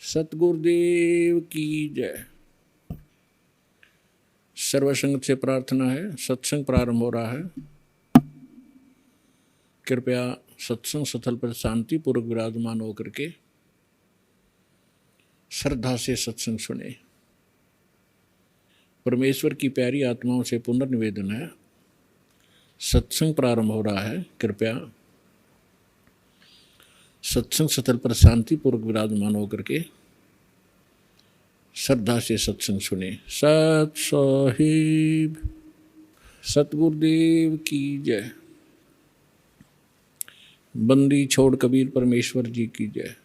सतगुरुदेव की जय। सर्वसंग से प्रार्थना है, सत्संग प्रारंभ हो रहा है। कृपया सत्संग स्थल पर शांति पूर्वक विराजमान होकर के श्रद्धा से सत्संग सुने। परमेश्वर की प्यारी आत्माओं से पुनर्निवेदन है, सत्संग प्रारंभ हो रहा है। कृपया सत्संग स्थल पर शांति पूर्वक विराजमान होकर के श्रद्धा से सत्संग सुने। सत साहिब सतगुरुदेव की जय। बंदी छोड़ कबीर परमेश्वर जी की जय।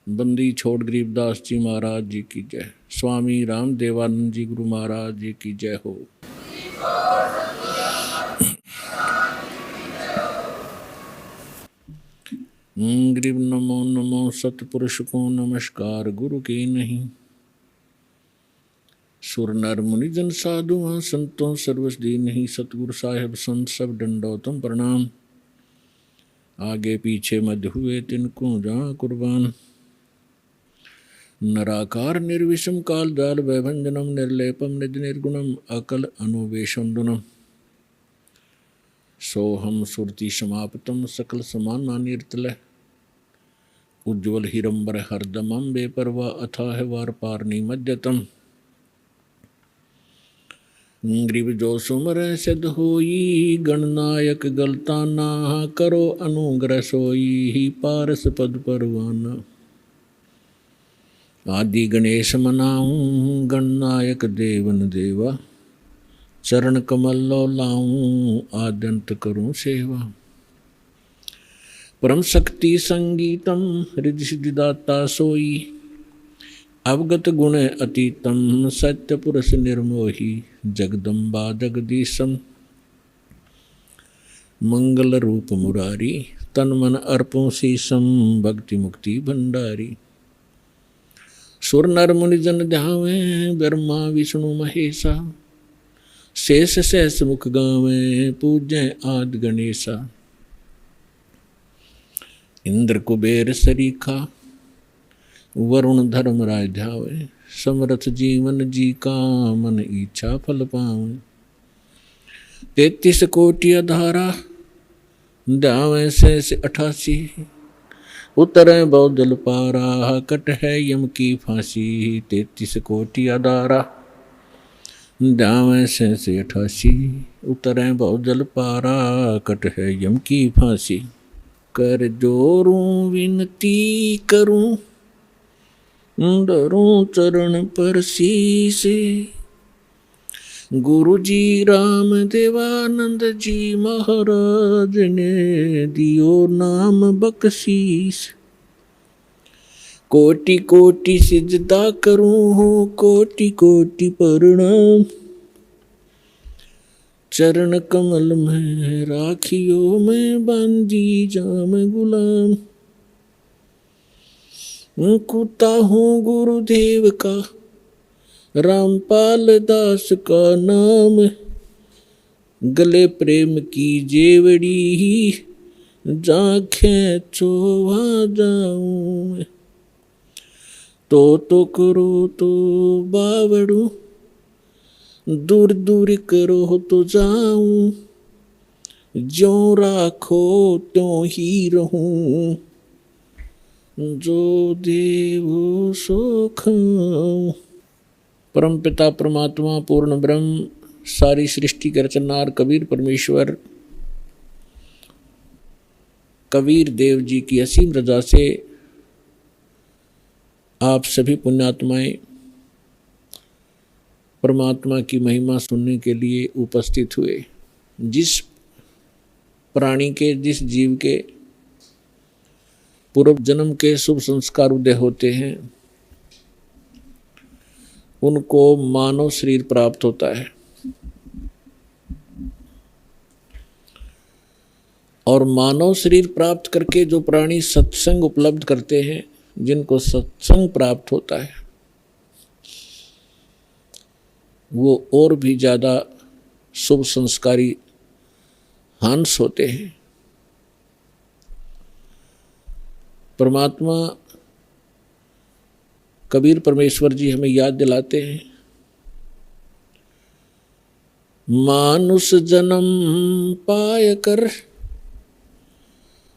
बंदी छोड़ गरीबदास जी महाराज जी की जय। स्वामी राम देवानंद जी गुरु महाराज जी की जय हो। गरीब नमो नमो सतपुरुष को नमस्कार गुरु के नहीं। सुर नर मुनि जन साधु संतों सर्वस दी नहीं। सतगुरु साहेब संत सब दंडोतम प्रणाम। आगे पीछे मध्य हुए तिनको जहाँ कुर्बान। नराकार निर्विषम काल जाल वैभंजनम निर्लेपम निज निर्गुणम अकल अनुवेशंदुनम। सोहम सुरति समाप्तम सकल समान निर्तल। उज्ज्वल हिरंबर हरदमम बेपरवा अथाह वार पारनी मध्यतम। ग्रीव जो सुमर सिद्ध होई गणनायक गलताना। करो अनुग्रह सोई पारस पद परवाना। आदि गणेश मनाऊं गणनायक देवन देवा। चरण कमल लो लाऊं आद्यंत करूं सेवा। परम शक्ति संगीतम हृदय सिद्धिदाता सोई। अवगत गुण अतीतम सत्य पुरुष निर्मोही। जगदम्बा जगदीशम मंगल रूप मुरारी। तन मन अर्पों शीशम भक्ति मुक्ति भंडारी। सुर नर मुनि जन ध्यावे ब्रह्मा विष्णु महेशा। शेष सहस मुख गावे पूज्य आदि गणेशा। इंद्र कुबेर सरीखा वरुण धर्म राय ध्यावे। समरथ जीवन जी का मन इच्छा फल पावे। 33 कोटि अधारा ध्यावे शेष 88। उतरे बहुदल पारा कट है यम की फांसी। 33 कोटि अधारा ध्यावे शेष 88। उतरे बहुदल पारा कट है यम की फांसी। कर जोरूं विनती करूं डरूं चरण पर शीश। गुरु जी राम देवानंद जी महाराज ने दियो नाम बख्शीश। कोटि कोटि सिजदा करूं कोटि कोटि प्रणाम। चरण कमल में राखियो मैं बांधी जाम गुलाम। कुता हूँ गुरुदेव का रामपाल दास का नाम। गले प्रेम की जेवड़ी जाखें चोवा जाऊं। तो करो तो बावड़ू दूर दूर करो तो जाऊं। ज्यों राखो त्यों ही रहूं। जो देव सो खाऊं। परम पिता परमात्मा पूर्ण ब्रह्म सारी सृष्टि के रचनहार कबीर परमेश्वर कबीर देव जी की असीम रजा से आप सभी पुण्यात्माएं परमात्मा की महिमा सुनने के लिए उपस्थित हुए। जिस प्राणी के जिस जीव के पूर्व जन्म के शुभ संस्कार उदय होते हैं उनको मानव शरीर प्राप्त होता है। और मानव शरीर प्राप्त करके जो प्राणी सत्संग उपलब्ध करते हैं, जिनको सत्संग प्राप्त होता है, वो और भी ज़्यादा शुभ संस्कारी हंस होते हैं। परमात्मा कबीर परमेश्वर जी हमें याद दिलाते हैं, मानुष जन्म पाय कर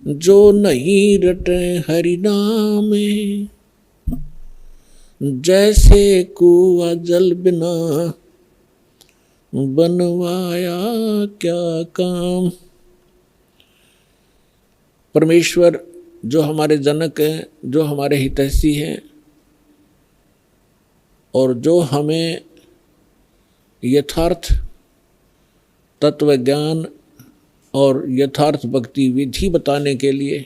जो नहीं रटे हरि नामे, जैसे कुआ जल बिना बनवाया क्या काम। परमेश्वर जो हमारे जनक हैं, जो हमारे हितैषी हैं और जो हमें यथार्थ तत्व ज्ञान और यथार्थ भक्ति विधि बताने के लिए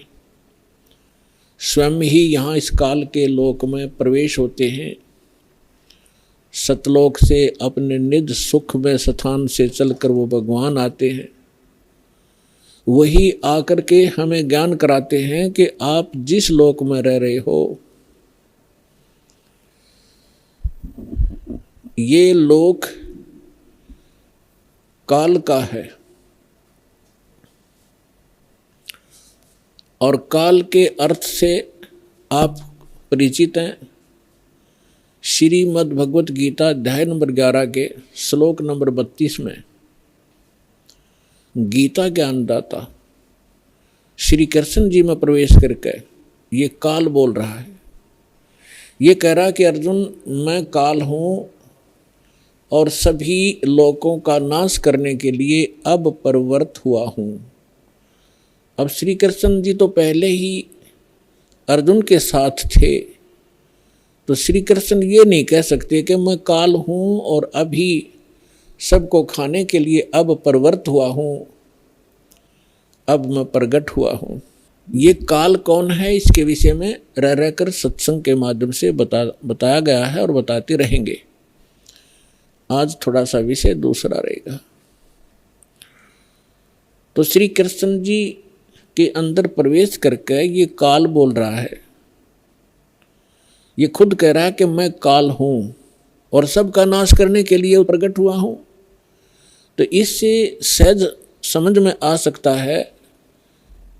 स्वयं ही यहाँ इस काल के लोक में प्रवेश होते हैं। सतलोक से अपने निज सुख में स्थान से चलकर वो भगवान आते हैं। वही आकर के हमें ज्ञान कराते हैं कि आप जिस लोक में रह रहे हो, ये लोक काल का है और काल के अर्थ से आप परिचित हैं। श्रीमद् भगवत गीता अध्याय नंबर 11 के श्लोक नंबर 32 में गीता ज्ञानदाता श्री कृष्ण जी में प्रवेश करके ये काल बोल रहा है। ये कह रहा कि अर्जुन, मैं काल हूँ और सभी लोकों का नाश करने के लिए अब प्रवृत्त हुआ हूँ। अब श्री कृष्ण जी तो पहले ही अर्जुन के साथ थे, तो श्री कृष्ण ये नहीं कह सकते कि मैं काल हूँ और अभी सबको खाने के लिए अब प्रवृत्त हुआ हूँ, अब मैं प्रगट हुआ हूँ। ये काल कौन है, इसके विषय में रह रहकर सत्संग के माध्यम से बताया गया है और बताते रहेंगे। आज थोड़ा सा विषय दूसरा रहेगा। तो श्री कृष्ण जी के अंदर प्रवेश करके ये काल बोल रहा है। ये खुद कह रहा है कि मैं काल हूँ और सबका नाश करने के लिए प्रकट हुआ हूँ। तो इससे सहज समझ में आ सकता है,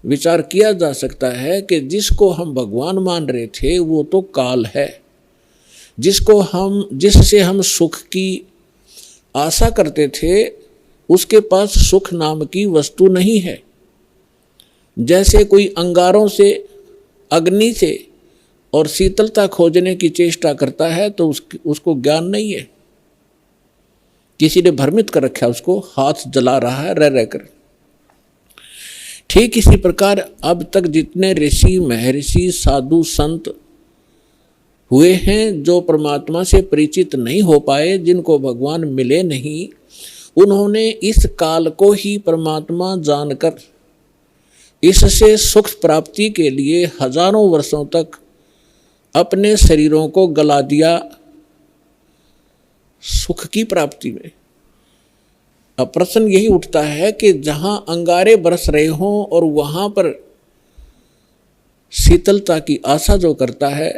विचार किया जा सकता है कि जिसको हम भगवान मान रहे थे वो तो काल है। जिससे हम सुख की आशा करते थे उसके पास सुख नाम की वस्तु नहीं है। जैसे कोई अंगारों से, अग्नि से और शीतलता खोजने की चेष्टा करता है तो उसको ज्ञान नहीं है। किसी ने भ्रमित कर रखा है, उसको हाथ जला रहा है रह रहकर। ठीक इसी प्रकार अब तक जितने ऋषि, महर्षि, साधु, संत हुए हैं जो परमात्मा से परिचित नहीं हो पाए, जिनको भगवान मिले नहीं, उन्होंने इस काल को ही परमात्मा जानकर इससे सुख प्राप्ति के लिए हजारों वर्षों तक अपने शरीरों को गला दिया सुख की प्राप्ति में। अब प्रश्न यही उठता है कि जहां अंगारे बरस रहे हों और वहां पर शीतलता की आशा जो करता है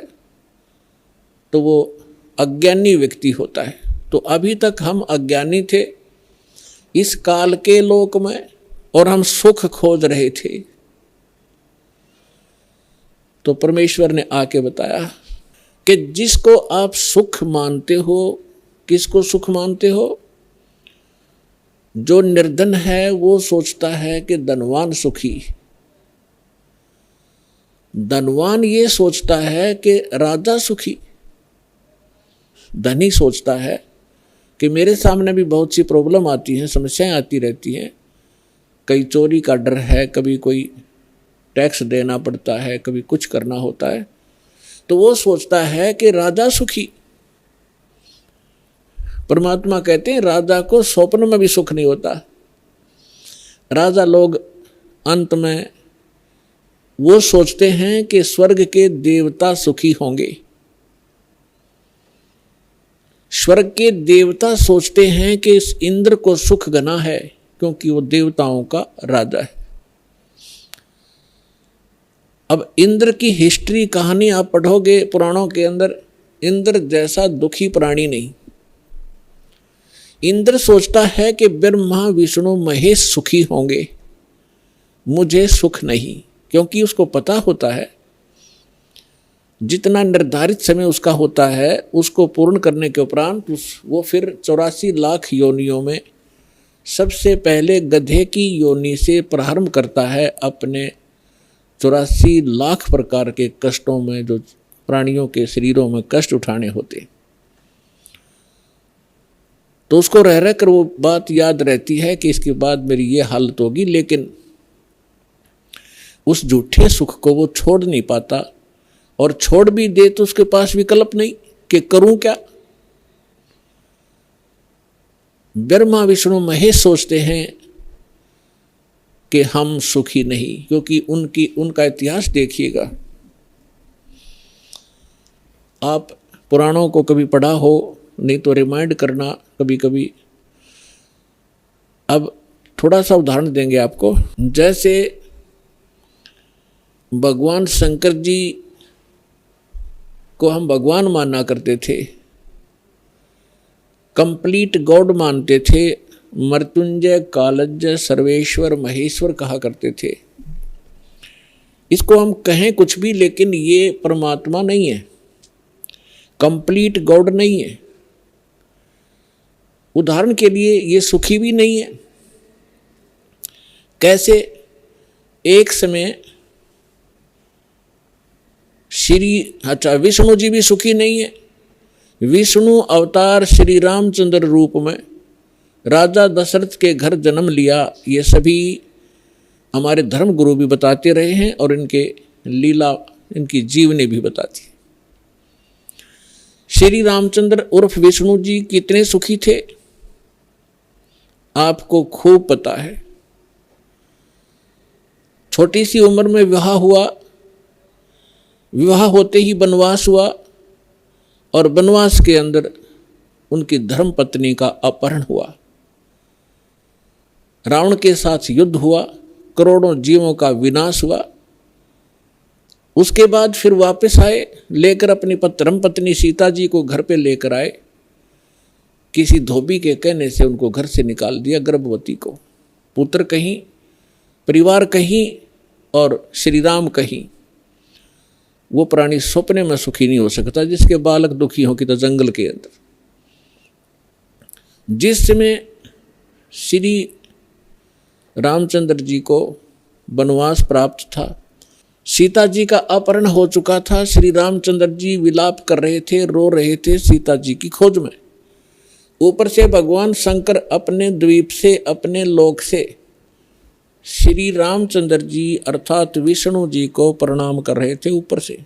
तो वो अज्ञानी व्यक्ति होता है। तो अभी तक हम अज्ञानी थे इस काल के लोक में और हम सुख खोज रहे थे। तो परमेश्वर ने आके बताया कि जिसको आप सुख मानते हो, किसको सुख मानते हो? जो निर्धन है वो सोचता है कि धनवान सुखी। धनवान ये सोचता है कि राजा सुखी। धनी सोचता है कि मेरे सामने भी बहुत सी प्रॉब्लम आती हैं, समस्याएं आती रहती हैं। कहीं चोरी का डर है, कभी कोई टैक्स देना पड़ता है, कभी कुछ करना होता है, तो वो सोचता है कि राजा सुखी। परमात्मा कहते हैं राजा को स्वप्न में भी सुख नहीं होता। राजा लोग अंत में वो सोचते हैं कि स्वर्ग के देवता सुखी होंगे। स्वर्ग के देवता सोचते हैं कि इस इंद्र को सुख घना है क्योंकि वो देवताओं का राजा है। अब इंद्र की हिस्ट्री, कहानी आप पढ़ोगे पुराणों के अंदर, इंद्र जैसा दुखी प्राणी नहीं। इंद्र सोचता है कि ब्रह्मा, विष्णु, महेश सुखी होंगे, मुझे सुख नहीं, क्योंकि उसको पता होता है जितना निर्धारित समय उसका होता है उसको पूर्ण करने के उपरांत वो फिर 84 लाख योनियों में सबसे पहले गधे की योनि से प्रारंभ करता है अपने 84 लाख प्रकार के कष्टों में, जो प्राणियों के शरीरों में कष्ट उठाने होते। तो उसको रह रह कर वो बात याद रहती है कि इसके बाद मेरी ये हालत होगी, लेकिन उस झूठे सुख को वो छोड़ नहीं पाता, और छोड़ भी दे तो उसके पास विकल्प नहीं कि करूं क्या। ब्रह्मा विष्णु महेश सोचते हैं कि हम सुखी नहीं, क्योंकि उनका इतिहास देखिएगा। आप पुराणों को कभी पढ़ा हो, नहीं तो रिमाइंड करना कभी कभी। अब थोड़ा सा उदाहरण देंगे आपको। जैसे भगवान शंकर जी को हम भगवान माना करते थे, कंप्लीट गॉड मानते थे, मृत्युंजय कालज्ञ सर्वेश्वर महेश्वर कहा करते थे। इसको हम कहें कुछ भी, लेकिन ये परमात्मा नहीं है, कंप्लीट गॉड नहीं है। उदाहरण के लिए ये सुखी भी नहीं है। कैसे? एक समय विष्णु जी भी सुखी नहीं है। विष्णु अवतार श्री रामचंद्र रूप में राजा दशरथ के घर जन्म लिया, ये सभी हमारे धर्म गुरु भी बताते रहे हैं और इनके लीला, इनकी जीवनी भी बताती है। श्री रामचंद्र उर्फ विष्णु जी कितने सुखी थे आपको खूब पता है। छोटी सी उम्र में विवाह हुआ, विवाह होते ही वनवास हुआ, और वनवास के अंदर उनकी धर्म पत्नी का अपहरण हुआ। रावण के साथ युद्ध हुआ, करोड़ों जीवों का विनाश हुआ। उसके बाद फिर वापस आए, लेकर अपनी धर्म पत्नी सीता जी को घर पे लेकर आए। किसी धोबी के कहने से उनको घर से निकाल दिया, गर्भवती को। पुत्र कहीं, परिवार कहीं और श्री राम कहीं। वो प्राणी सपने में सुखी नहीं हो सकता जिसके बालक दुखी हो कि तो जंगल के अंदर। जिस समय श्री रामचंद्र जी को वनवास प्राप्त था, सीता जी का अपहरण हो चुका था, श्री रामचंद्र जी विलाप कर रहे थे, रो रहे थे सीता जी की खोज में। ऊपर से भगवान शंकर अपने द्वीप से, अपने लोक से श्री रामचंद्र जी अर्थात विष्णु जी को प्रणाम कर रहे थे। ऊपर से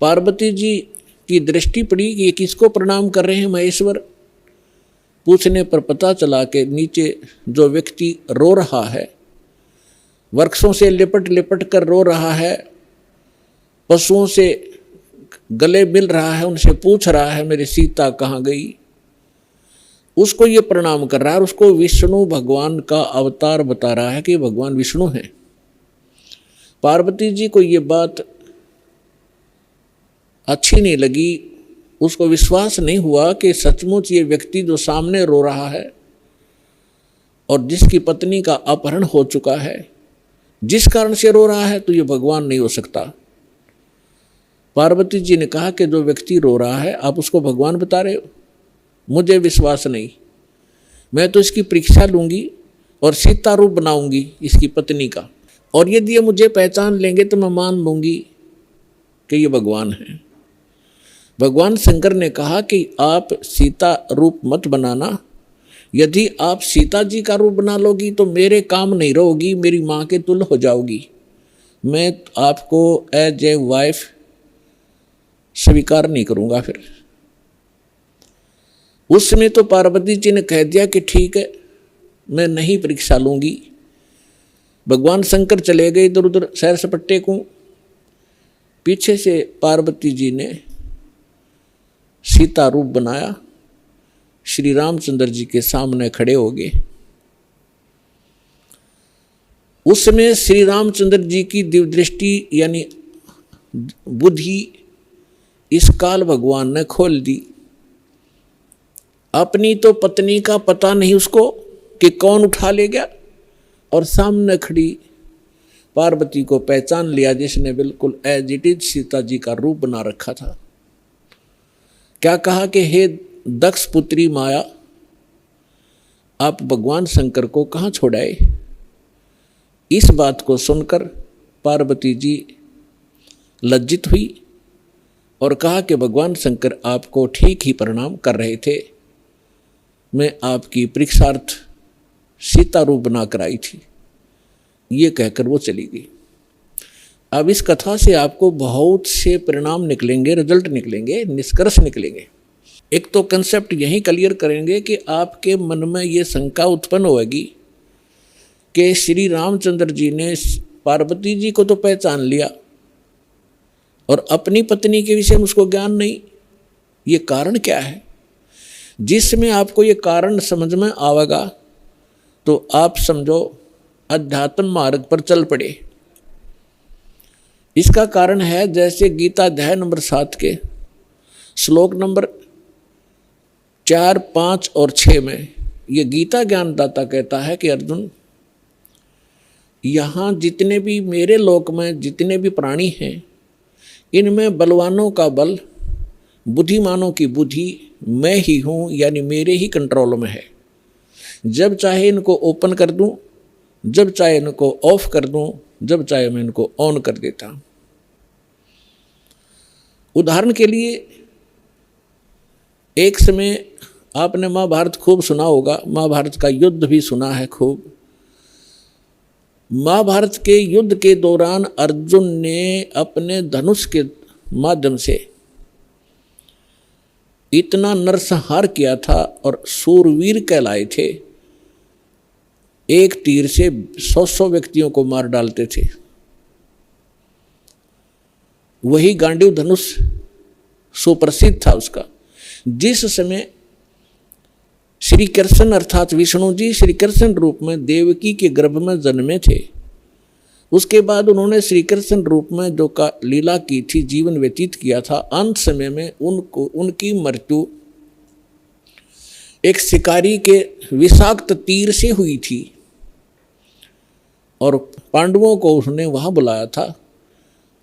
पार्वती जी की दृष्टि पड़ी कि ये किसको प्रणाम कर रहे हैं महेश्वर। पूछने पर पता चला कि नीचे जो व्यक्ति रो रहा है, वृक्षों से लिपट लिपट कर रो रहा है, पशुओं से गले मिल रहा है, उनसे पूछ रहा है मेरी सीता कहाँ गई, उसको ये प्रणाम कर रहा है। उसको विष्णु भगवान का अवतार बता रहा है कि भगवान विष्णु हैं। पार्वती जी को ये बात अच्छी नहीं लगी, उसको विश्वास नहीं हुआ कि सचमुच ये व्यक्ति जो सामने रो रहा है और जिसकी पत्नी का अपहरण हो चुका है, जिस कारण से रो रहा है, तो ये भगवान नहीं हो सकता। पार्वती जी ने कहा कि जो व्यक्ति रो रहा है आप उसको भगवान बता रहे हो, मुझे विश्वास नहीं। मैं तो इसकी परीक्षा लूंगी और सीता रूप बनाऊंगी इसकी पत्नी का, और यदि ये मुझे पहचान लेंगे तो मैं मान लूंगी कि ये भगवान है। भगवान शंकर ने कहा कि आप सीता रूप मत बनाना, यदि आप सीता जी का रूप बना लोगी तो मेरे काम नहीं रहोगी, मेरी माँ के तुल्य हो जाओगी। मैं आपको एज ए वाइफ स्वीकार नहीं करूँगा। फिर उस समय तो पार्वती जी ने कह दिया कि ठीक है, मैं नहीं परीक्षा लूँगी। भगवान शंकर चले गए इधर उधर सैर सपट्टे को। पीछे से पार्वती जी ने सीता रूप बनाया, श्री रामचंद्र जी के सामने खड़े हो गए। उस समय श्री रामचंद्र जी की दिव्य दृष्टि यानी बुद्धि इस काल भगवान ने खोल दी। अपनी तो पत्नी का पता नहीं उसको कि कौन उठा ले गया, और सामने खड़ी पार्वती को पहचान लिया, जिसने बिल्कुल as it is Sita ji का रूप बना रखा था। क्या कहा कि हे दक्ष पुत्री माया, आप भगवान शंकर को कहाँ छोड़ाए। इस बात को सुनकर पार्वती जी लज्जित हुई और कहा कि भगवान शंकर आपको ठीक ही प्रणाम कर रहे थे, मैं आपकी परीक्षार्थ सीता रूप बनाकर आई थी। ये कहकर वो चली गई। अब इस कथा से आपको बहुत से परिणाम निकलेंगे, रिजल्ट निकलेंगे, निष्कर्ष निकलेंगे। एक तो कंसेप्ट यही क्लियर करेंगे कि आपके मन में ये शंका उत्पन्न होगी कि श्री रामचंद्र जी ने पार्वती जी को तो पहचान लिया और अपनी पत्नी के विषय में उसको ज्ञान नहीं। ये कारण क्या है? जिसमें आपको ये कारण समझ में आवेगा तो आप समझो अध्यात्म मार्ग पर चल पड़े। इसका कारण है, जैसे गीता अध्याय नंबर 7 के श्लोक नंबर 4, 5 और 6 में ये गीता ज्ञानदाता कहता है कि अर्जुन, यहाँ जितने भी मेरे लोक में जितने भी प्राणी हैं, इनमें बलवानों का बल, बुद्धिमानों की बुद्धि मैं ही हूँ, यानी मेरे ही कंट्रोल में है। जब चाहे इनको ओपन कर दूं, जब चाहे इनको ऑफ कर दूं, जब चाहे मैं इनको ऑन कर देता हूं। उदाहरण के लिए, एक समय आपने महाभारत खूब सुना होगा, महाभारत का युद्ध भी सुना है खूब। महाभारत के युद्ध के दौरान अर्जुन ने अपने धनुष के माध्यम से इतना नरसंहार किया था और सूरवीर कहलाए थे। एक तीर से 100 व्यक्तियों को मार डालते थे। वही गांडीव धनुष सुप्रसिद्ध था उसका। जिस समय श्री कृष्ण अर्थात विष्णु जी श्री कृष्ण रूप में देवकी के गर्भ में जन्मे थे, उसके बाद उन्होंने श्री कृष्ण रूप में जो का लीला की थी, जीवन व्यतीत किया था, अंत समय में उनकी मृत्यु एक शिकारी के विषाक्त तीर से हुई थी और पांडवों को उसने वहां बुलाया था।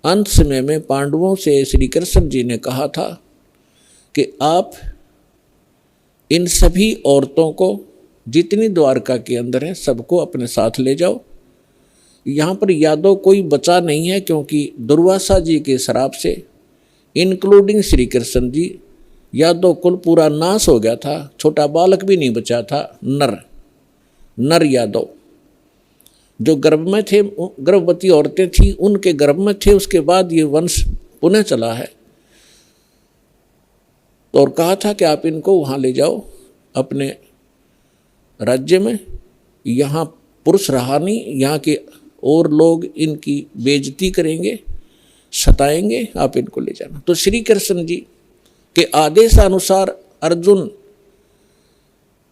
अंत समय में पांडवों से श्री कृष्ण जी ने कहा था कि आप इन सभी औरतों को जितनी द्वारका के अंदर है सबको अपने साथ ले जाओ। यहाँ पर यादव कोई बचा नहीं है, क्योंकि दुर्वासा जी के श्राप से इंक्लूडिंग श्री कृष्ण जी यादव कुल पूरा नाश हो गया था। छोटा बालक भी नहीं बचा था। नर यादव जो गर्भ में थे, गर्भवती औरतें थी, उनके गर्भ में थे। उसके बाद ये वंश पुनः चला है। तो और कहा था कि आप इनको वहाँ ले जाओ अपने राज्य में, यहाँ पुरुष रहा नहीं, यहाँ के और लोग इनकी बेइज्जती करेंगे, सताएंगे, आप इनको ले जाना। तो श्री कृष्ण जी के आदेशानुसार अर्जुन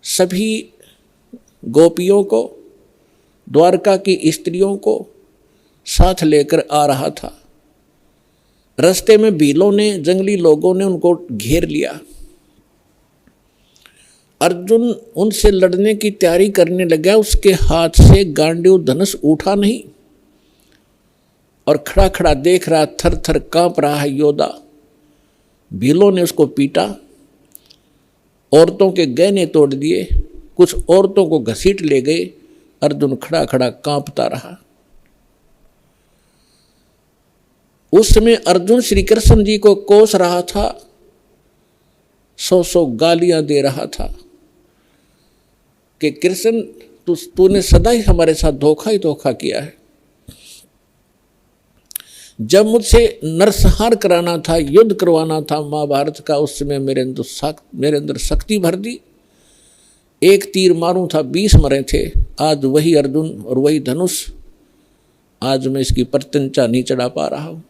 सभी गोपियों को, द्वारका की स्त्रियों को साथ लेकर आ रहा था। रास्ते में भीलों ने, जंगली लोगों ने उनको घेर लिया। अर्जुन उनसे लड़ने की तैयारी करने लगा, उसके हाथ से गांडीव धनुष उठा नहीं और खड़ा खड़ा देख रहा, थर थर कांप रहा है योद्धा। भीलों ने उसको पीटा, औरतों के गहने तोड़ दिए, कुछ औरतों को घसीट ले गए। अर्जुन खड़ा खड़ा कांपता रहा। उस समय अर्जुन श्री कृष्ण जी को कोस रहा था, 100 गालियां दे रहा था कि कृष्ण तूने सदा ही हमारे साथ धोखा ही धोखा किया है। जब मुझसे नरसंहार कराना था, युद्ध करवाना था महाभारत का, उस समय मेरे अंदर शक्ति भर दी। एक तीर मारूं था 20 मरे थे। आज वही अर्जुन और वही धनुष, आज मैं इसकी प्रत्यंचा नहीं चढ़ा पा रहा हूं।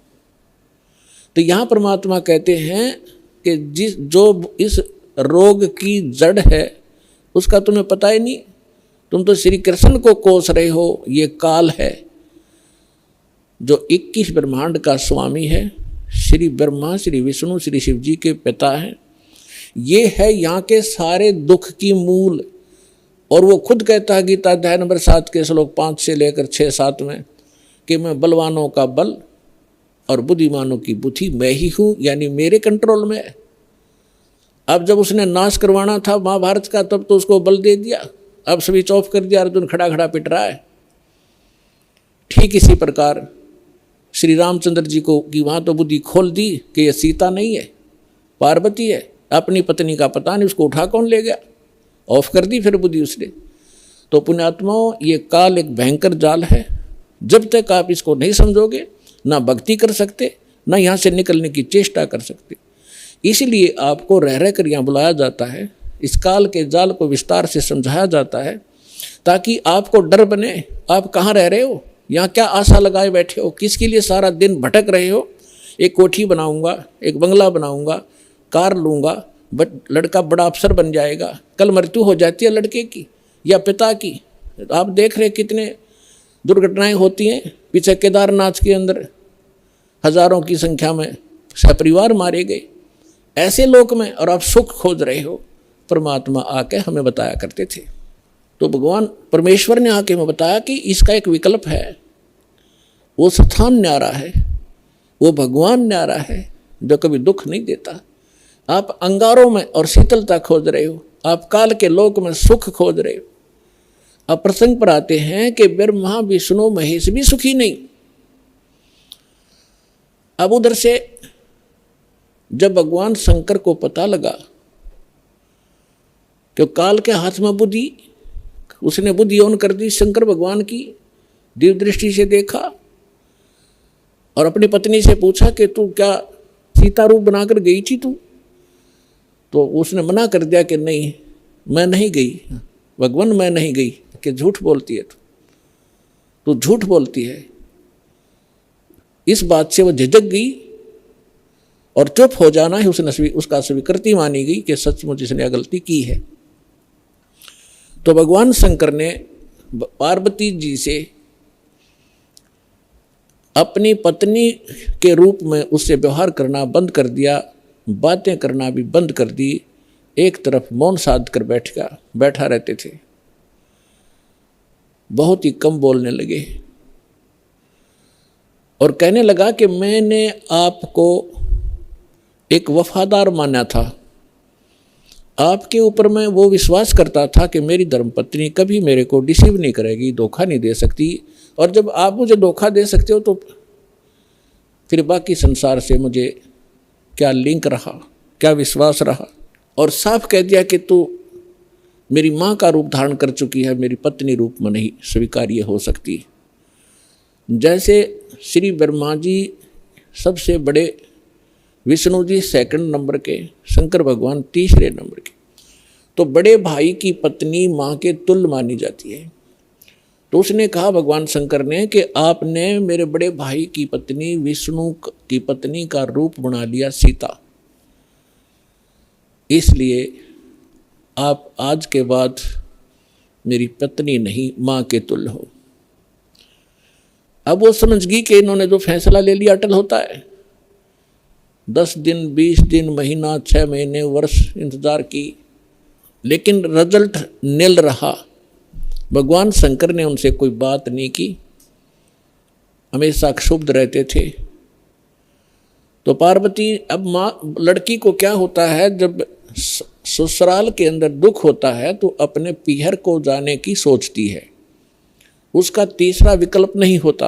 तो यहां परमात्मा कहते हैं कि जो इस रोग की जड़ है उसका तुम्हें पता ही नहीं। तुम तो श्री कृष्ण को कोस रहे हो। ये काल है जो 21 ब्रह्मांड का स्वामी है। श्री ब्रह्मा, श्री विष्णु, श्री शिव जी के पिता हैं। ये है यहाँ के सारे दुख की मूल। और वो खुद कहता है गीता अध्याय नंबर 7 के श्लोक 5 से लेकर 6-7 में कि मैं बलवानों का बल और बुद्धिमानों की बुद्धि मैं ही हूँ, यानी मेरे कंट्रोल में है। अब जब उसने नाश करवाना था महाभारत का तब तो उसको बल दे दिया, अब स्विच ऑफ कर दिया, अर्जुन खड़ा खड़ा पिट रहा है। ठीक इसी प्रकार श्री रामचंद्र जी को कि वहाँ तो बुद्धि खोल दी कि ये सीता नहीं है, पार्वती है, अपनी पत्नी का पता नहीं, उसको उठा कौन ले गया, ऑफ कर दी फिर बुद्धि उसने। तो पुण्यात्माओं, ये काल एक भयंकर जाल है। जब तक आप इसको नहीं समझोगे ना भक्ति कर सकते, ना यहाँ से निकलने की चेष्टा कर सकते। इसलिए आपको रह रह कर यहाँ बुलाया जाता है, इस काल के जाल को विस्तार से समझाया जाता है ताकि आपको डर बने। आप कहाँ रह रहे हो, यहाँ क्या आशा लगाए बैठे हो, किसके लिए सारा दिन भटक रहे हो। एक कोठी बनाऊंगा, एक बंगला बनाऊंगा, कार लूँगा, लड़का बड़ा अफसर बन जाएगा, कल मृत्यु हो जाती है लड़के की या पिता की। आप देख रहे कितने दुर्घटनाएं होती हैं। पीछे केदारनाथ के अंदर हजारों की संख्या में सपरिवार मारे गए ऐसे लोक में, और आप सुख खोज रहे हो। परमात्मा आके हमें बताया करते थे, तो भगवान परमेश्वर ने आके हमें बताया कि इसका एक विकल्प है। वो स्थान न्यारा है, वो भगवान न्यारा है जो कभी दुख नहीं देता। आप अंगारों में और शीतलता खोज रहे हो, आप काल के लोक में सुख खोज रहे हो। अब प्रसंग पर आते हैं कि ब्रह्मा विष्णु महेश भी सुखी नहीं। अब उधर से जब भगवान शंकर को पता लगा कि काल के हाथ में बुद्धि, उसने बुद्धि ऑन कर दी शंकर भगवान की, दिव्य दृष्टि से देखा और अपनी पत्नी से पूछा कि तू क्या सीता रूप बनाकर गई थी तू? तो उसने मना कर दिया कि नहीं, मैं नहीं गई भगवान, मैं नहीं गई। कि झूठ बोलती है तू झूठ बोलती है। इस बात से वो झिझक गई और चुप हो जाना ही उसका स्वीकृति मानी गई कि सचमुच इसने गलती की है। तो भगवान शंकर ने पार्वती जी से अपनी पत्नी के रूप में उससे व्यवहार करना बंद कर दिया, बातें करना भी बंद कर दी। एक तरफ मौन साध कर बैठा रहते थे, बहुत ही कम बोलने लगे और कहने लगा कि मैंने आपको एक वफादार माना था, आपके ऊपर मैं वो विश्वास करता था कि मेरी धर्मपत्नी कभी मेरे को डिसीव नहीं करेगी, धोखा नहीं दे सकती। और जब आप मुझे धोखा दे सकते हो तो फिर बाकी संसार से मुझे क्या लिंक रहा, क्या विश्वास रहा। और साफ कह दिया कि तू मेरी माँ का रूप धारण कर चुकी है, मेरी पत्नी रूप में नहीं स्वीकार्य हो सकती। जैसे श्री ब्रह्मा जी सबसे बड़े, विष्णु जी सेकंड नंबर के, शंकर भगवान तीसरे नंबर के, तो बड़े भाई की पत्नी माँ के तुल्य मानी जाती है। तो उसने कहा भगवान शंकर ने कि आपने मेरे बड़े भाई की पत्नी विष्णु की पत्नी का रूप बना लिया सीता, इसलिए आप आज के बाद मेरी पत्नी नहीं माँ के तुल्य हो। अब वो समझ गई कि इन्होंने जो फैसला ले लिया अटल होता है। 10 दिन 20 दिन महीना 6 महीने वर्ष इंतजार की, लेकिन रिजल्ट निल रहा। भगवान शंकर ने उनसे कोई बात नहीं की, हमेशा क्षुब्ध रहते थे। तो पार्वती, अब माँ लड़की को क्या होता है, जब ससुराल के अंदर दुख होता है तो अपने पीहर को जाने की सोचती है, उसका तीसरा विकल्प नहीं होता।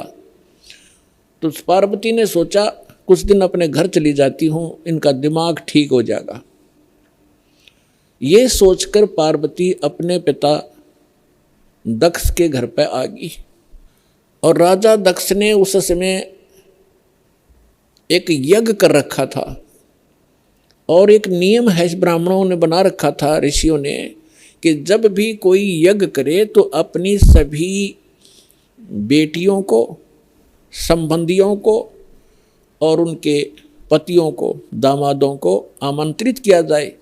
तो पार्वती ने सोचा कुछ दिन अपने घर चली जाती हूँ, इनका दिमाग ठीक हो जाएगा। ये सोचकर पार्वती अपने पिता दक्ष के घर पर आ गई। और राजा दक्ष ने उस समय एक यज्ञ कर रखा था, और एक नियम है ब्राह्मणों ने बना रखा था, ऋषियों ने, कि जब भी कोई यज्ञ करे तो अपनी सभी बेटियों को, संबंधियों को और उनके पतियों को, दामादों को आमंत्रित किया जाए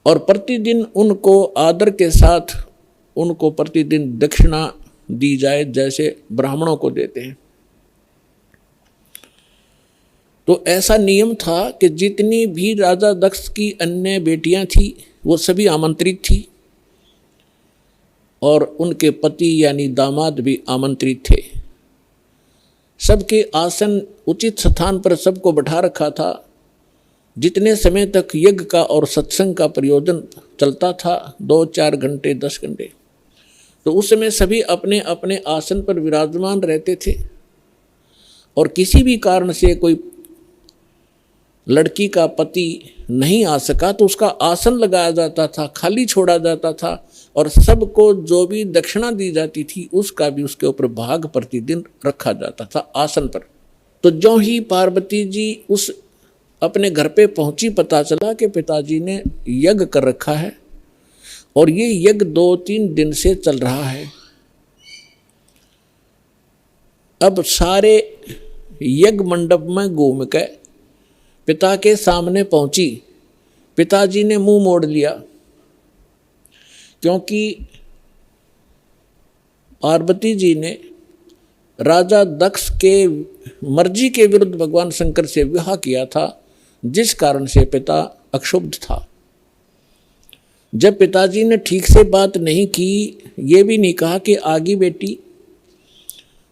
और प्रतिदिन उनको आदर के साथ उनको प्रतिदिन दक्षिणा दी जाए, जैसे ब्राह्मणों को देते हैं। तो ऐसा नियम था कि जितनी भी राजा दक्ष की अन्य बेटियां थी वो सभी आमंत्रित थी, और उनके पति यानी दामाद भी आमंत्रित थे। सबके आसन उचित स्थान पर सबको बैठा रखा था। जितने समय तक यज्ञ का और सत्संग का प्रयोजन चलता था, 2-4 घंटे 10 घंटे, तो उस समय सभी अपने अपने आसन पर विराजमान रहते थे। और किसी भी कारण से कोई लड़की का पति नहीं आ सका तो उसका आसन लगाया जाता था, खाली छोड़ा जाता था, और सबको जो भी दक्षिणा दी जाती थी उसका भी उसके ऊपर भाग प्रतिदिन रखा जाता था आसन पर। तो ज्यों ही पार्वती जी उस अपने घर पे पहुंची, पता चला कि पिताजी ने यज्ञ कर रखा है और ये यज्ञ 2-3 दिन से चल रहा है। अब सारे यज्ञ मंडप में घूम के पिता के सामने पहुंची। पिताजी ने मुंह मोड़ लिया, क्योंकि पार्वती जी ने राजा दक्ष के मर्जी के विरुद्ध भगवान शंकर से विवाह किया था, जिस कारण से पिता अक्षुब्ध था। जब पिताजी ने ठीक से बात नहीं की, ये भी नहीं कहा कि आगी बेटी,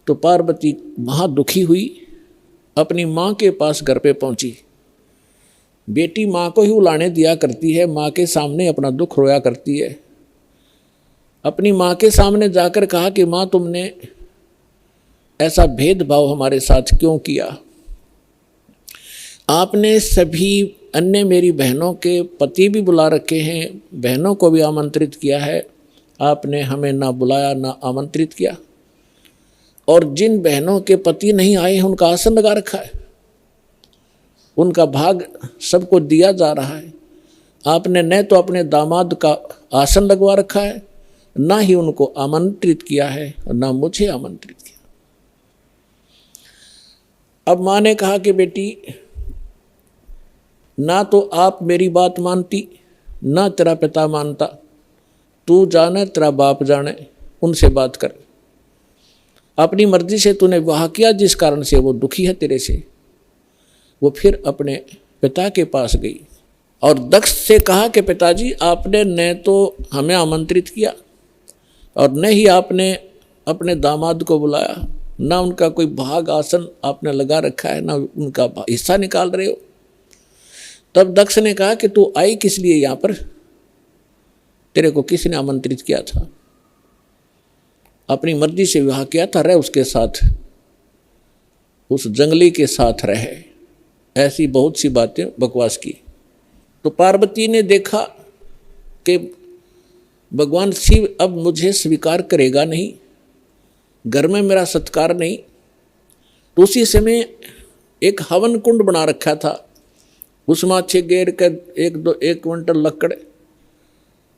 तो पार्वती महादुखी हुई, अपनी माँ के पास घर पे पहुंची। बेटी माँ को ही उलाने दिया करती है, माँ के सामने अपना दुख रोया करती है। अपनी माँ के सामने जाकर कहा कि माँ, तुमने ऐसा भेदभाव हमारे साथ क्यों किया? आपने सभी अन्य मेरी बहनों के पति भी बुला रखे हैं, बहनों को भी आमंत्रित किया है, आपने हमें ना बुलाया ना आमंत्रित किया। और जिन बहनों के पति नहीं आए हैं उनका आसन लगा रखा है, उनका भाग सबको दिया जा रहा है। आपने न तो अपने दामाद का आसन लगवा रखा है, ना ही उनको आमंत्रित किया है और ना मुझे आमंत्रित किया। अब माँ ने कहा कि बेटी, ना तो आप मेरी बात मानती, ना तेरा पिता मानता, तू जाने तेरा बाप जाने, उनसे बात कर। अपनी मर्जी से तूने विवाह किया, जिस कारण से वो दुखी है तेरे से। वो फिर अपने पिता के पास गई और दक्ष से कहा कि पिताजी, आपने न तो हमें आमंत्रित किया और न ही आपने अपने दामाद को बुलाया, ना उनका कोई भाग आसन आपने लगा रखा है, ना उनका हिस्सा निकाल रहे हो। तब दक्ष ने कहा कि तू आई किस लिए यहाँ पर? तेरे को किसने आमंत्रित किया था? अपनी मर्जी से विवाह किया था, रह उसके साथ, उस जंगली के साथ रहे। ऐसी बहुत सी बातें बकवास की। तो पार्वती ने देखा कि भगवान शिव अब मुझे स्वीकार करेगा नहीं, घर में मेरा सत्कार नहीं। तो उसी समय एक हवन कुंड बना रखा था, उसमें अच्छे गेर कर 1 क्विंटल लकड़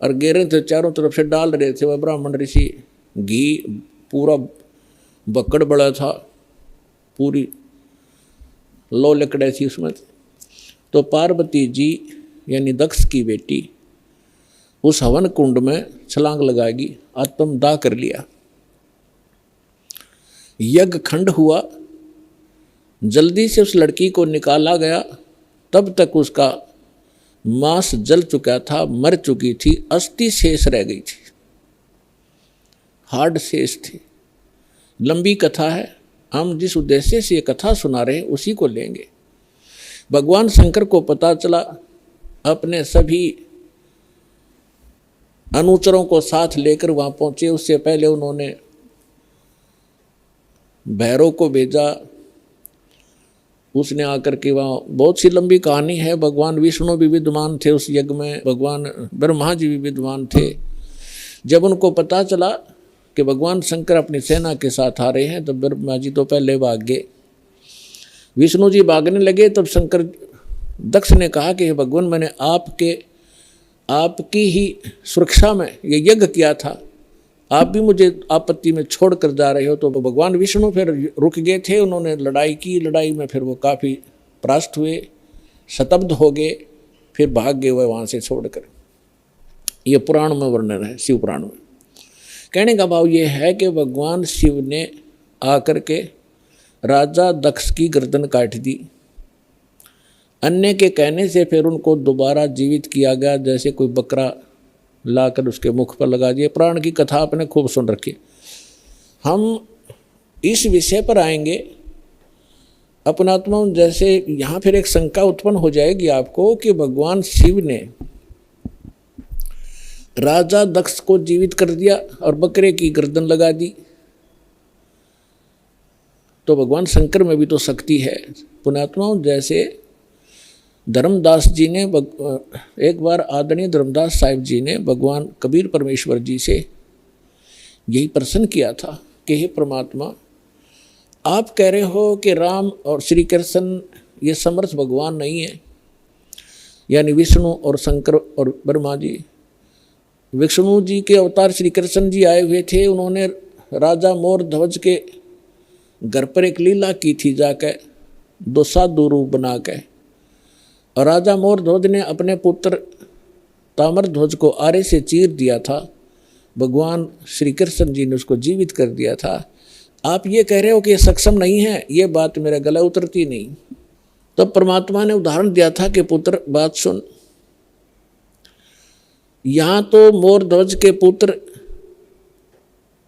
और गेरे थे, चारों तरफ से डाल रहे थे वह ब्राह्मण ऋषि। घी पूरा बकड़ बड़ा था, पूरी लो लकड़े थी उसमें। तो पार्वती जी यानी दक्ष की बेटी उस हवन कुंड में छलांग लगाएगी, आत्मदाह कर लिया। यज्ञ खंड हुआ, जल्दी से उस लड़की को निकाला गया। तब तक उसका मांस जल चुका था, मर चुकी थी, अस्थि शेष रह गई थी, हार्ड शेष थी। लंबी कथा है, हम जिस उद्देश्य से ये कथा सुना रहे हैं उसी को लेंगे। भगवान शंकर को पता चला, अपने सभी अनुचरों को साथ लेकर वहाँ पहुँचे। उससे पहले उन्होंने भैरव को भेजा, उसने आकर के वहाँ, बहुत सी लंबी कहानी है। भगवान विष्णु भी विद्वान थे उस यज्ञ में, भगवान ब्रह्मा जी भी विद्वान थे। जब उनको पता चला कि भगवान शंकर अपनी सेना के साथ आ रहे हैं, तो ब्रह्मा जी तो पहले भाग गए, विष्णु जी भागने लगे। तब शंकर दक्ष ने कहा कि भगवान, मैंने आपकी ही सुरक्षा में ये यज्ञ किया था, आप भी मुझे आपत्ति में छोड़ कर जा रहे हो। तो भगवान विष्णु फिर रुक गए थे, उन्होंने लड़ाई की। लड़ाई में फिर वो काफ़ी परास्त हुए, शतब्द हो गए, फिर भाग गए वह वहाँ से छोड़कर। ये पुराण में वर्णन है, शिव पुराण में। कहने का भाव ये है कि भगवान शिव ने आकर के राजा दक्ष की गर्दन काट दी। अन्य के कहने से फिर उनको दोबारा जीवित किया गया, जैसे कोई बकरा लाकर उसके मुख पर लगा दिए। प्राण की कथा आपने खूब सुन रखी। हम इस विषय पर आएंगे अपनात्मा जैसे यहाँ फिर एक शंका उत्पन्न हो जाएगी आपको कि भगवान शिव ने राजा दक्ष को जीवित कर दिया और बकरे की गर्दन लगा दी, तो भगवान शंकर में भी तो शक्ति है। पुणात्मा जैसे धर्मदास जी ने एक बार आदरणीय धर्मदास साहिब जी ने भगवान कबीर परमेश्वर जी से यही प्रश्न किया था कि हे परमात्मा, आप कह रहे हो कि राम और श्री कृष्ण ये समर्थ भगवान नहीं है, यानी विष्णु और शंकर और ब्रह्मा जी। विष्णु जी के अवतार श्री कृष्ण जी आए हुए थे, उन्होंने राजा मोर ध्वज के घर पर एक लीला की थी जाकर, दो साधु रूप बना के, और राजा मोर ध्वज ने अपने पुत्र ताम्र ध्वज को आरे से चीर दिया था, भगवान श्री कृष्ण जी ने उसको जीवित कर दिया था। आप ये कह रहे हो कि ये सक्षम नहीं है, ये बात मेरे गला उतरती नहीं। तब परमात्मा ने उदाहरण दिया था कि पुत्र बात सुन, यहाँ तो मोर ध्वज के पुत्र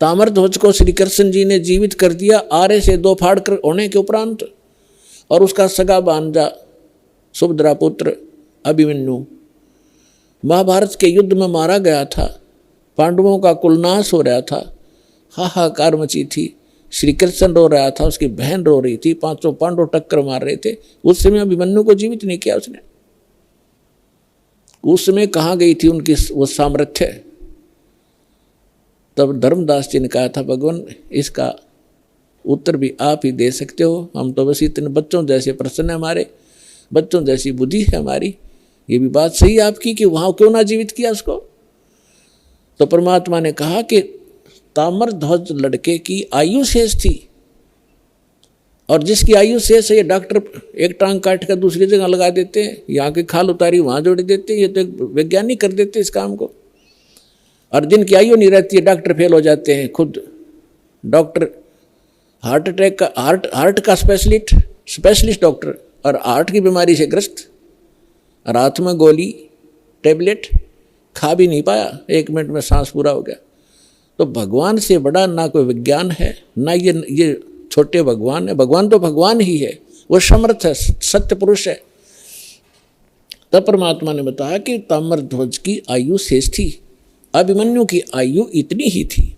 ताम्र ध्वज को श्री कृष्ण जी ने जीवित कर दिया आरे से दो फाड़ कर होने के उपरांत, और उसका सगा भांजा सुभद्रा पुत्र अभिमन्यु महाभारत के युद्ध में मारा गया था, पांडवों का कुलनाश हो रहा था, हाहाकार मची थी, श्री कृष्ण रो रहा था, उसकी बहन रो रही थी, पांचों पांडव टक्कर मार रहे थे। उस समय अभिमन्यु को जीवित नहीं किया उसने। उस समय कहाँ गई थी उनकी वो सामर्थ्य? तब धर्मदास जी ने कहा था, भगवान इसका उत्तर भी आप ही दे सकते हो, हम तो बस इतने बच्चों जैसे प्रश्न है हमारे, बच्चों जैसी बुद्धि है हमारी, ये भी बात सही है आपकी कि वहाँ क्यों ना जीवित किया उसको। तो परमात्मा ने कहा कि ताम्र ध्वज लड़के की आयु शेष थी, और जिसकी आयु शेष है ये डॉक्टर एक टांग काट कर दूसरी जगह लगा देते हैं, यहाँ की खाल उतारी वहाँ जोड़ देते हैं, ये तो एक वैज्ञानिक कर देते हैं इस काम को। और जिनकी आयु नहीं रहती है डॉक्टर फेल हो जाते हैं, खुद डॉक्टर हार्ट अटैक का हार्ट का स्पेशलिस्ट डॉक्टर, और हार्ट की बीमारी से ग्रस्त, और हाथ में गोली टेबलेट खा भी नहीं पाया, 1 मिनट में सांस पूरा हो गया। तो भगवान से बड़ा ना कोई विज्ञान है, ना ये छोटे भगवान है। भगवान तो भगवान ही है, वो समर्थ है, सत्य पुरुष है। तब परमात्मा ने बताया कि ताम्र ध्वज की आयु शेष थी, अभिमन्यु की आयु इतनी ही थी,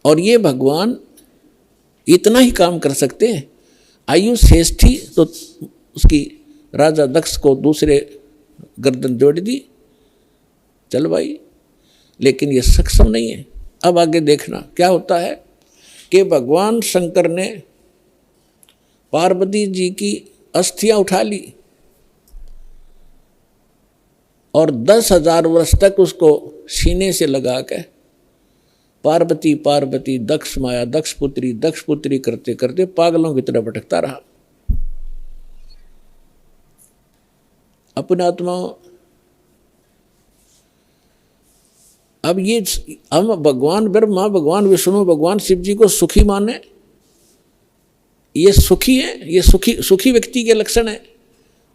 और ये भगवान इतना ही काम कर सकते हैं। आयु शेष थी तो उसकी राजा दक्ष को दूसरे गर्दन जोड़ दी, चल भाई, लेकिन ये सक्षम नहीं है। अब आगे देखना क्या होता है कि भगवान शंकर ने पार्वती जी की अस्थियां उठा ली और 10,000 वर्ष तक उसको सीने से लगा के पार्वती पार्वती दक्ष माया दक्ष पुत्री करते करते पागलों की तरह भटकता रहा। अपने आत्मा अब ये हम भगवान ब्रह्मा, भगवान विष्णु, भगवान शिव जी को सुखी माने, ये सुखी है, ये सुखी व्यक्ति के लक्षण है।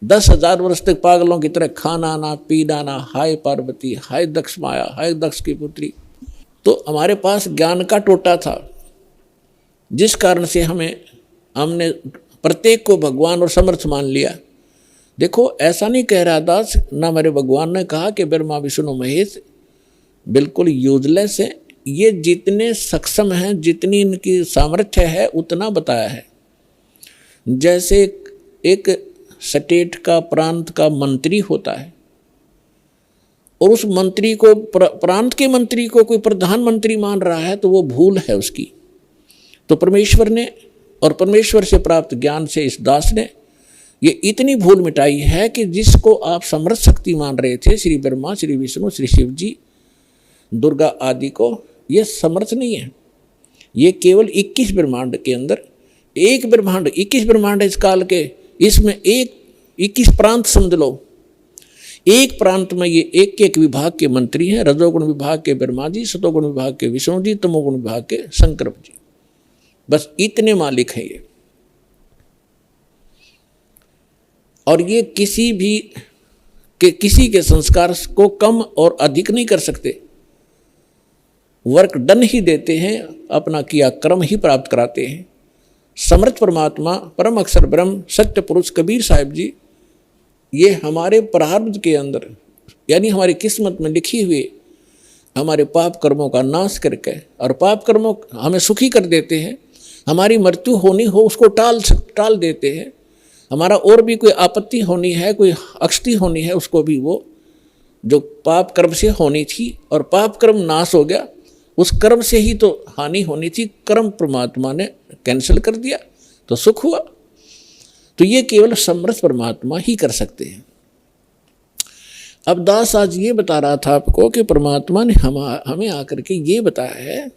10,000 वर्ष तक पागलों की तरह खाना ना पीना ना, हाय पार्वती, हाय दक्ष माया, हाय दक्ष की पुत्री। तो हमारे पास ज्ञान का टोटा था, जिस कारण से हमने प्रत्येक को भगवान और समर्थ मान लिया। देखो ऐसा नहीं कह रहा दास, ना मेरे भगवान ने कहा कि ब्रह्मा विष्णु महेश बिल्कुल यूजलेस है, ये जितने सक्षम हैं, जितनी इनकी सामर्थ्य है उतना बताया है। जैसे एक स्टेट का, प्रांत का मंत्री होता है, और उस मंत्री को, प्रांत के मंत्री को कोई प्रधानमंत्री मान रहा है, तो वो भूल है उसकी। तो परमेश्वर ने और परमेश्वर से प्राप्त ज्ञान से इस दास ने ये इतनी भूल मिटाई है कि जिसको आप समर्थ शक्ति मान रहे थे, श्री ब्रह्मा, श्री विष्णु, श्री शिव जी, दुर्गा आदि को, ये समर्थ नहीं है। ये केवल 21 ब्रह्मांड के अंदर एक ब्रह्मांड, 21 ब्रह्मांड है इस काल के, इसमें 21 प्रांत समझ लो। एक प्रांत में ये एक विभाग के मंत्री हैं, रजोगुण विभाग के ब्रह्मा जी, सतोगुण विभाग के विष्णु जी, तमोगुण विभाग के शंकर जी, बस इतने मालिक हैं ये। और ये किसी के संस्कार को कम और अधिक नहीं कर सकते, वर्क डन ही देते हैं, अपना किया कर्म ही प्राप्त कराते हैं। समर्थ परमात्मा, परम अक्षर ब्रह्म, सत्य पुरुष कबीर साहिब जी, ये हमारे प्रारब्ध के अंदर यानी हमारी किस्मत में लिखी हुई हमारे पाप कर्मों का नाश करके और पाप कर्मों हमें सुखी कर देते हैं। हमारी मृत्यु होनी हो उसको टाल देते हैं। हमारा और भी कोई आपत्ति होनी है, कोई अक्षति होनी है, उसको भी वो जो पाप कर्म से होनी थी और पाप कर्म नाश हो गया, उस कर्म से ही तो हानि होनी थी, कर्म परमात्मा ने कैंसिल कर दिया तो सुख हुआ। तो ये केवल समर्थ परमात्मा ही कर सकते हैं। अब दास आज ये बता रहा था आपको कि परमात्मा ने हमें आकर के ये बताया है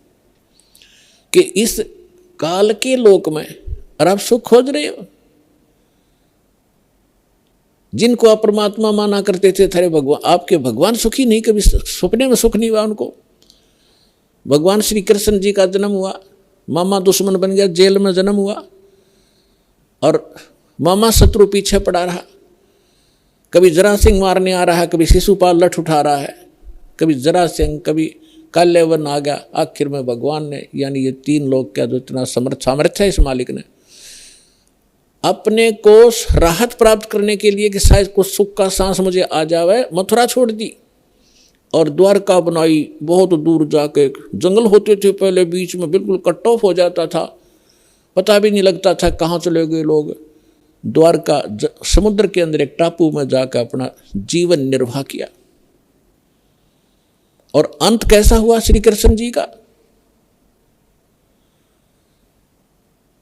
कि इस काल के लोक में और आप सुख खोज रहे हो। जिनको आप परमात्मा माना करते थे, थारे भगवान, आपके भगवान सुखी नहीं, कभी सपने में सुख नहीं हुआ उनको। भगवान श्री कृष्ण जी का जन्म हुआ, मामा दुश्मन बन गया, जेल में जन्म हुआ और मामा शत्रु पीछे पड़ा रहा। कभी जरा सिंह मारने आ रहा है, कभी शिशुपाल लठ उठा रहा है, कभी जरा सिंह, कभी काल्यवन आ गया। आखिर में भगवान ने यानी ये तीन लोग का जो इतना सामर्थ्य है इस मालिक ने अपने को राहत प्राप्त करने के लिए कि शायद कुछ सुख का सांस मुझे आ जावे, मथुरा छोड़ दी और द्वारका बनाई। बहुत दूर जाके जंगल होते थे पहले, बीच में बिल्कुल कट ऑफ हो जाता था, पता भी नहीं लगता था कहाँ चले गए लोग। द्वारका समुद्र के अंदर एक टापू में जाकर अपना जीवन निर्वाह किया। और अंत कैसा हुआ श्री कृष्ण जी का?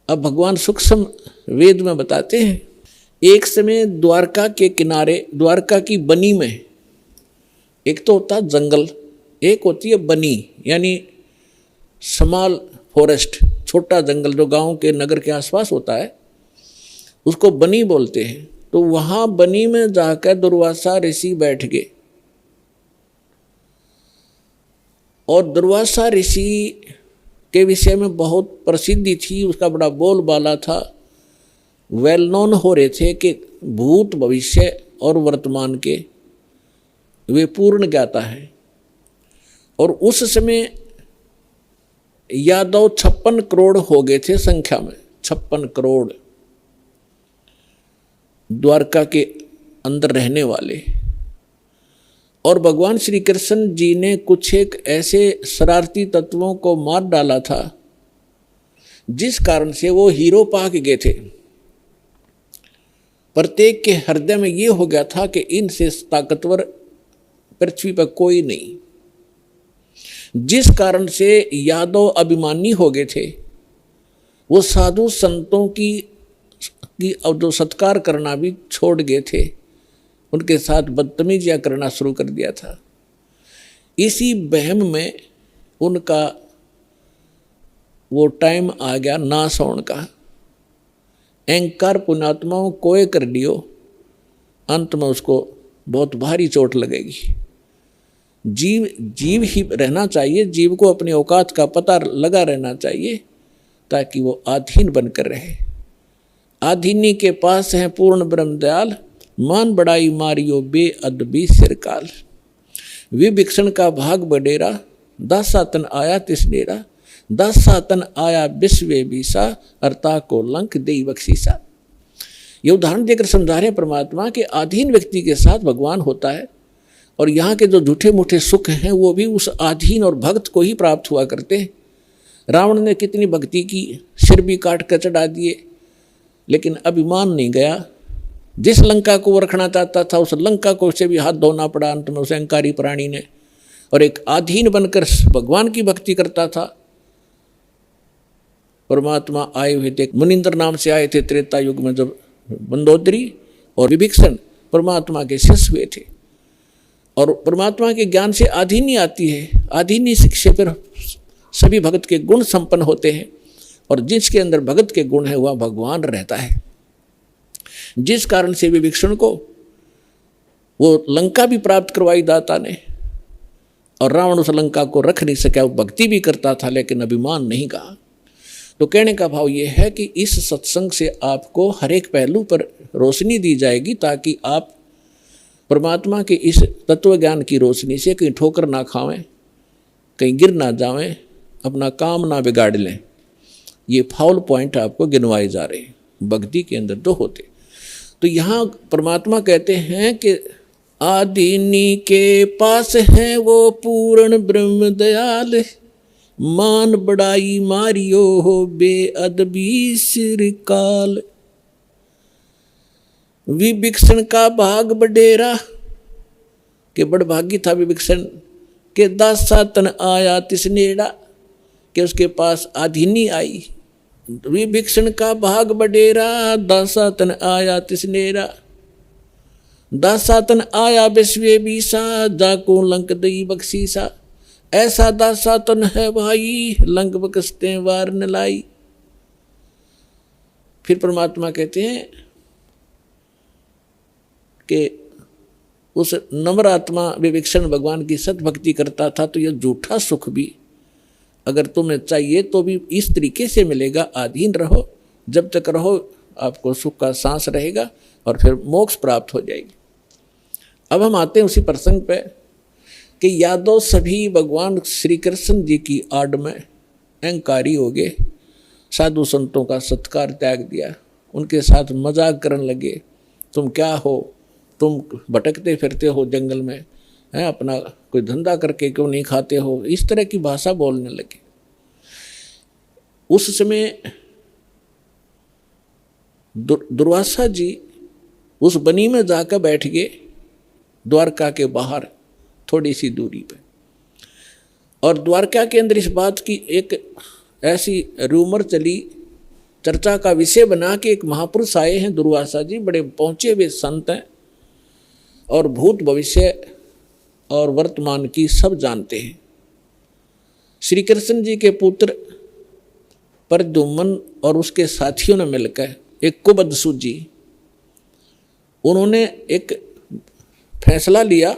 अब भगवान सूक्ष्म वेद में बताते हैं, एक समय द्वारका के किनारे, द्वारका की बनी में, एक तो होता जंगल, एक होती है बनी यानी स्मॉल फॉरेस्ट, छोटा जंगल जो गांव के नगर के आसपास होता है, उसको बनी बोलते हैं। तो वहां बनी में जाकर दुर्वासा ऋषि बैठ गए और दुर्वासा ऋषि के विषय में बहुत प्रसिद्धि थी, उसका बड़ा बोलबाला था, वेल नोन हो रहे थे कि भूत भविष्य और वर्तमान के वे पूर्ण ज्ञाता है। और उस समय यादव 56 करोड़ हो गए थे संख्या में, 56 करोड़ द्वारका के अंदर रहने वाले। और भगवान श्री कृष्ण जी ने कुछ एक ऐसे शरारती तत्वों को मार डाला था जिस कारण से वो हीरो पाक गए थे। प्रत्येक के हृदय में ये हो गया था कि इनसे ताकतवर पृथ्वी पर कोई नहीं, जिस कारण से यादव अभिमानी हो गए थे। वो साधु संतों की जो सत्कार करना भी छोड़ गए थे, उनके साथ बदतमीजियां करना शुरू कर दिया था। इसी बहम में उनका वो टाइम आ गया नाश होने का। अहंकार पुण्यात्माओं कोय कर लियो, अंत में उसको बहुत भारी चोट लगेगी। जीव ही रहना चाहिए, जीव को अपनी औकात का पता लगा रहना चाहिए ताकि वो आधीन बनकर रहे। आधीनी के पास है पूर्ण ब्रह्म दयाल, मान बड़ाई मारियो बे अदबी सिरकाल। विभिक्षण का भाग बडेरा, दासातन आया तिस डेरा, दासातन आया विश्वे बीसा, अर्ता को लंक दे बख्शीसा। ये उदाहरण देकर समझा रहे परमात्मा के अधीन व्यक्ति के साथ भगवान होता है, और यहाँ के जो झूठे मूठे सुख हैं वो भी उस अधीन और भक्त को ही प्राप्त हुआ करते हैं। रावण ने कितनी भक्ति की, सिर भी काट कर चढ़ा दिए, लेकिन अभिमान नहीं गया। जिस लंका को वो रखना चाहता था उस लंका को उसे भी हाथ धोना पड़ा अंत में उस अहंकारी प्राणी ने, और एक अधीन बनकर भगवान की भक्ति करता था। परमात्मा आए हुए थे, मुनिंद्र नाम से आए थे त्रेता युग में, जब मंदोदरी और विभीषण परमात्मा के शिष्य हुए थे। और परमात्मा के ज्ञान से आधीनी आती है, आधीनी शिक्षा पर सभी भगत के गुण संपन्न होते हैं, और जिसके अंदर भगत के गुण है वह भगवान रहता है। जिस कारण से विभीषण को वो लंका भी प्राप्त करवाई दाता ने, और रावण उस लंका को रख नहीं सका। वो भक्ति भी करता था लेकिन अभिमान नहीं कहा। तो कहने का भाव ये है कि इस सत्संग से आपको हर एक पहलू पर रोशनी दी जाएगी ताकि आप परमात्मा के इस तत्व ज्ञान की रोशनी से कहीं ठोकर ना खावें, कहीं गिर ना जावें, अपना काम ना बिगाड़ लें। ये फाउल पॉइंट आपको गिनवाए जा रहे हैं भक्ति के अंदर तो होते। तो यहाँ परमात्मा कहते हैं कि आदिनी के पास है वो पूर्ण ब्रह्म दयाल, मान बड़ाई मारियो हो बेअदबी सिर काल। विभीषण का भाग बडेरा, के बड़भागी था विभीषण, के दासा तन आया तिसनेड़ा, कि उसके पास आधिनी आई। विभीषण का भाग बडेरा, दासा तन आया तिसनेड़ा, दासा तन आया विश्वे बीसा, जाको लंक दई बख्शीसा। ऐसा दासा तन है भाई, लंक बकसते वार न लाई। फिर परमात्मा कहते हैं कि उस नम्र आत्मा विभीषण भगवान की सतभक्ति करता था, तो यह झूठा सुख भी अगर तुम्हें चाहिए तो भी इस तरीके से मिलेगा। अधीन रहो, जब तक रहो आपको सुख का सांस रहेगा और फिर मोक्ष प्राप्त हो जाएगी। अब हम आते हैं उसी प्रसंग पे कि यादव सभी भगवान श्री कृष्ण जी की आड़ में अहंकारी हो गए, साधु संतों का सत्कार त्याग दिया, उनके साथ मजाक करने लगे। तुम क्या हो, तुम भटकते फिरते हो जंगल में, हैं अपना कोई धंधा करके क्यों नहीं खाते हो, इस तरह की भाषा बोलने लगे। उस समय दुर्वासा जी उस बनी में जाकर बैठ गए, द्वारका के बाहर थोड़ी सी दूरी पे। और द्वारका के अंदर इस बात की एक ऐसी रूमर चली, चर्चा का विषय बना कि एक महापुरुष आए हैं दुर्वासा जी, बड़े पहुंचे हुए संत हैं और भूत भविष्य और वर्तमान की सब जानते हैं। श्री कृष्ण जी के पुत्र प्रद्युम्न और उसके साथियों ने मिलकर एक कुबद सूझी, उन्होंने एक फैसला लिया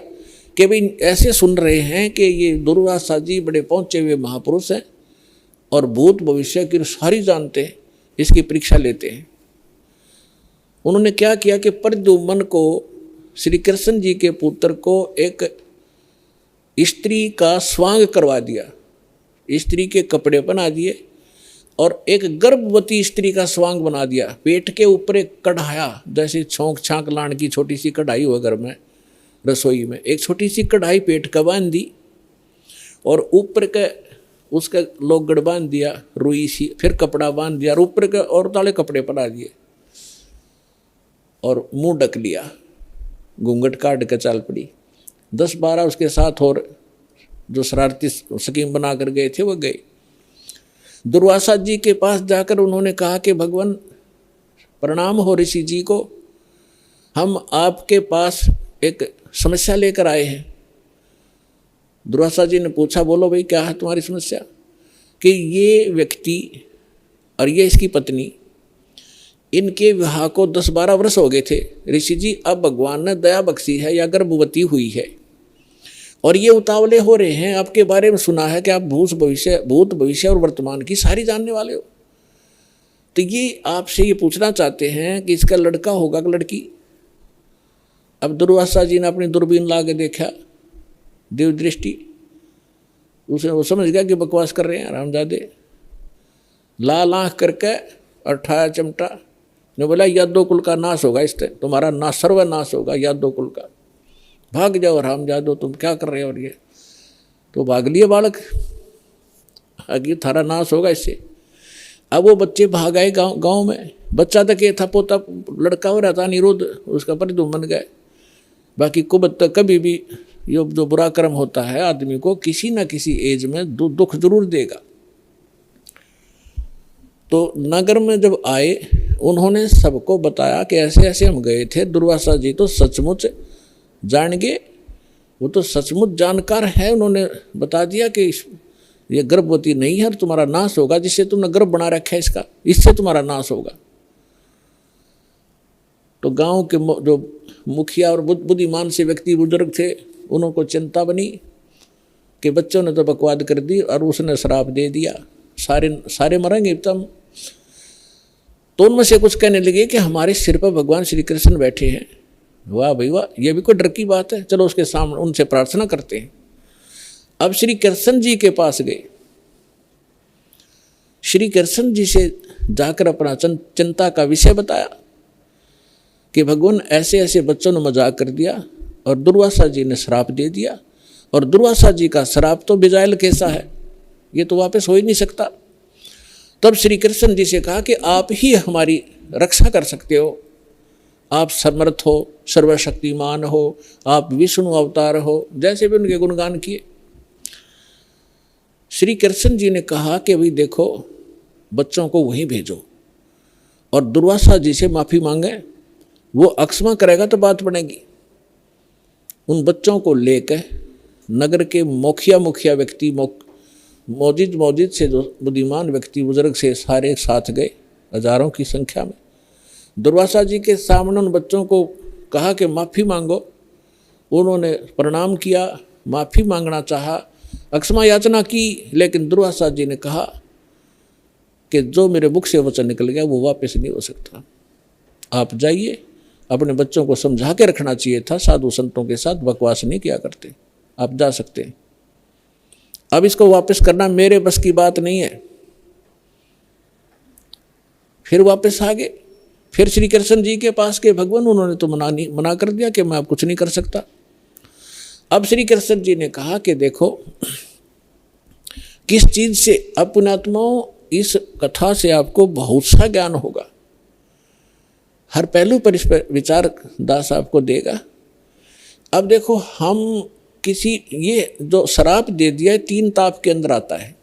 कि भाई ऐसे सुन रहे हैं कि ये दुर्वासा जी बड़े पहुंचे हुए महापुरुष हैं और भूत भविष्य की सारी जानते हैं, इसकी परीक्षा लेते हैं। उन्होंने क्या किया कि प्रद्युम्न को, श्री कृष्ण जी के पुत्र को, एक स्त्री का स्वांग करवा दिया, स्त्री के कपड़े बना दिए और एक गर्भवती स्त्री का स्वांग बना दिया। पेट के ऊपर एक कढ़ाया, जैसे छोंक छांक लाने की छोटी सी कढ़ाई हो घर में रसोई में, एक छोटी सी कढ़ाई पेट का बांध दी और ऊपर के उसका लोगड़ बांध दिया रुई सी, फिर कपड़ा बांध दिया और ऊपर के और ताले कपड़े पड़ा दिए और मुंह ढक लिया, घूंघट काट के चाल पड़ी। 10-12 उसके साथ और जो शरारती स्कीम बना कर गए थे वो गए। दुर्वासा जी के पास जाकर उन्होंने कहा कि भगवान प्रणाम हो ऋषि जी को, हम आपके पास एक समस्या लेकर आए हैं। दुर्वासा जी ने पूछा, बोलो भाई क्या है तुम्हारी समस्या? कि ये व्यक्ति और ये इसकी पत्नी, इनके विवाह को 10-12 वर्ष हो गए थे ऋषि जी, अब भगवान ने दया बख्शी है या गर्भवती हुई है और ये उतावले हो रहे हैं। आपके बारे में सुना है कि आप भूत भविष्य और वर्तमान की सारी जानने वाले हो, तो ये आपसे ये पूछना चाहते हैं कि इसका लड़का होगा कि लड़की। अब दुर्वासा जी ने अपनी दूरबीन ला के देखा, देव दृष्टि, उसने वो समझ गया कि बकवास कर रहे हैं रामजादे। लाल आँख करके और ठाया चमटा ने बोला, यादव कुल का नाश होगा, इससे तुम्हारा नाश, सर्वनाश होगा यादव कुल का, भाग जाओ रामजादो, तुम क्या कर रहे हो? और ये तो भाग लिए बालक, आगे थारा नाश होगा इससे। अब वो बच्चे भाग आए गाँव में। बच्चा तक ये था, पोता लड़का हो रहा था निरुद्ध, उसका प्रद्युम्न गए। बाकी कुबद तक कभी भी ये जो बुरा कर्म होता है आदमी को किसी न किसी एज में दुख जरूर देगा। तो नगर में जब आए उन्होंने सबको बताया कि ऐसे ऐसे हम गए थे। दुर्वासा जी तो सचमुच जान गए, वो तो सचमुच जानकार है। उन्होंने बता दिया कि ये गर्भवती नहीं है और तुम्हारा नाश होगा, जिससे तुमने गर्भ बना रखा है इसका, इससे तुम्हारा नाश होगा। तो गांव के जो मुखिया और बुद्धिमान से व्यक्ति बुजुर्ग थे, उनको चिंता बनी कि बच्चों ने तो बकवाद कर दी और उसने श्राप दे दिया, सारे मरेंगे तुम। तो उनमें से कुछ कहने लगे कि हमारे सिर पर भगवान श्री कृष्ण बैठे हैं। वाह भाई वाह, ये भी कोई डर की बात है, चलो उसके सामने उनसे प्रार्थना करते हैं। अब श्री कृष्ण जी के पास गए श्री कृष्ण जी से जाकर अपना चिंता का विषय बताया कि भगवान ऐसे ऐसे बच्चों ने मजाक कर दिया और दुर्वासा जी ने श्राप दे दिया, और दुर्वासा जी का श्राप तो बिजायल कैसा है, ये तो वापस हो ही नहीं सकता। तब श्री कृष्ण जी से कहा कि आप ही हमारी रक्षा कर सकते हो, आप समर्थ हो, सर्वशक्तिमान हो, आप विष्णु अवतार हो, जैसे भी उनके गुणगान किए। श्री कृष्ण जी ने कहा कि भाई देखो, बच्चों को वहीं भेजो और दुर्वासा जी से माफ़ी मांगे, वो अक्षमा करेगा तो बात बनेगी। उन बच्चों को लेकर नगर के मुखिया व्यक्ति, मौजिद से जो बुद्धिमान व्यक्ति, बुजुर्ग से सारे साथ गए, हजारों की संख्या में। दुर्वासा जी के सामने उन बच्चों को कहा कि माफ़ी मांगो। उन्होंने प्रणाम किया, माफ़ी मांगना चाहा, अक्षमा याचना की, लेकिन दुर्वासा जी ने कहा कि जो मेरे मुख से वचन निकल गया वो वापस नहीं हो सकता। आप जाइए, अपने बच्चों को समझा के रखना चाहिए था, साधु संतों के साथ बकवास नहीं किया करते, आप जा सकते हैं। अब इसको वापस करना मेरे बस की बात नहीं है। फिर वापस आ गए, फिर श्री कृष्ण जी के पास के भगवान, उन्होंने तो मना कर दिया कि मैं अब कुछ नहीं कर सकता। अब श्री कृष्ण जी ने कहा कि देखो, किस चीज से, अब पुण्यात्माओं इस कथा से आपको बहुत सा ज्ञान होगा, हर पहलू पर इस पर विचार दास आपको देगा। अब देखो, हम किसी, ये जो श्राप दे दिया है 3 ताप के अंदर आता है।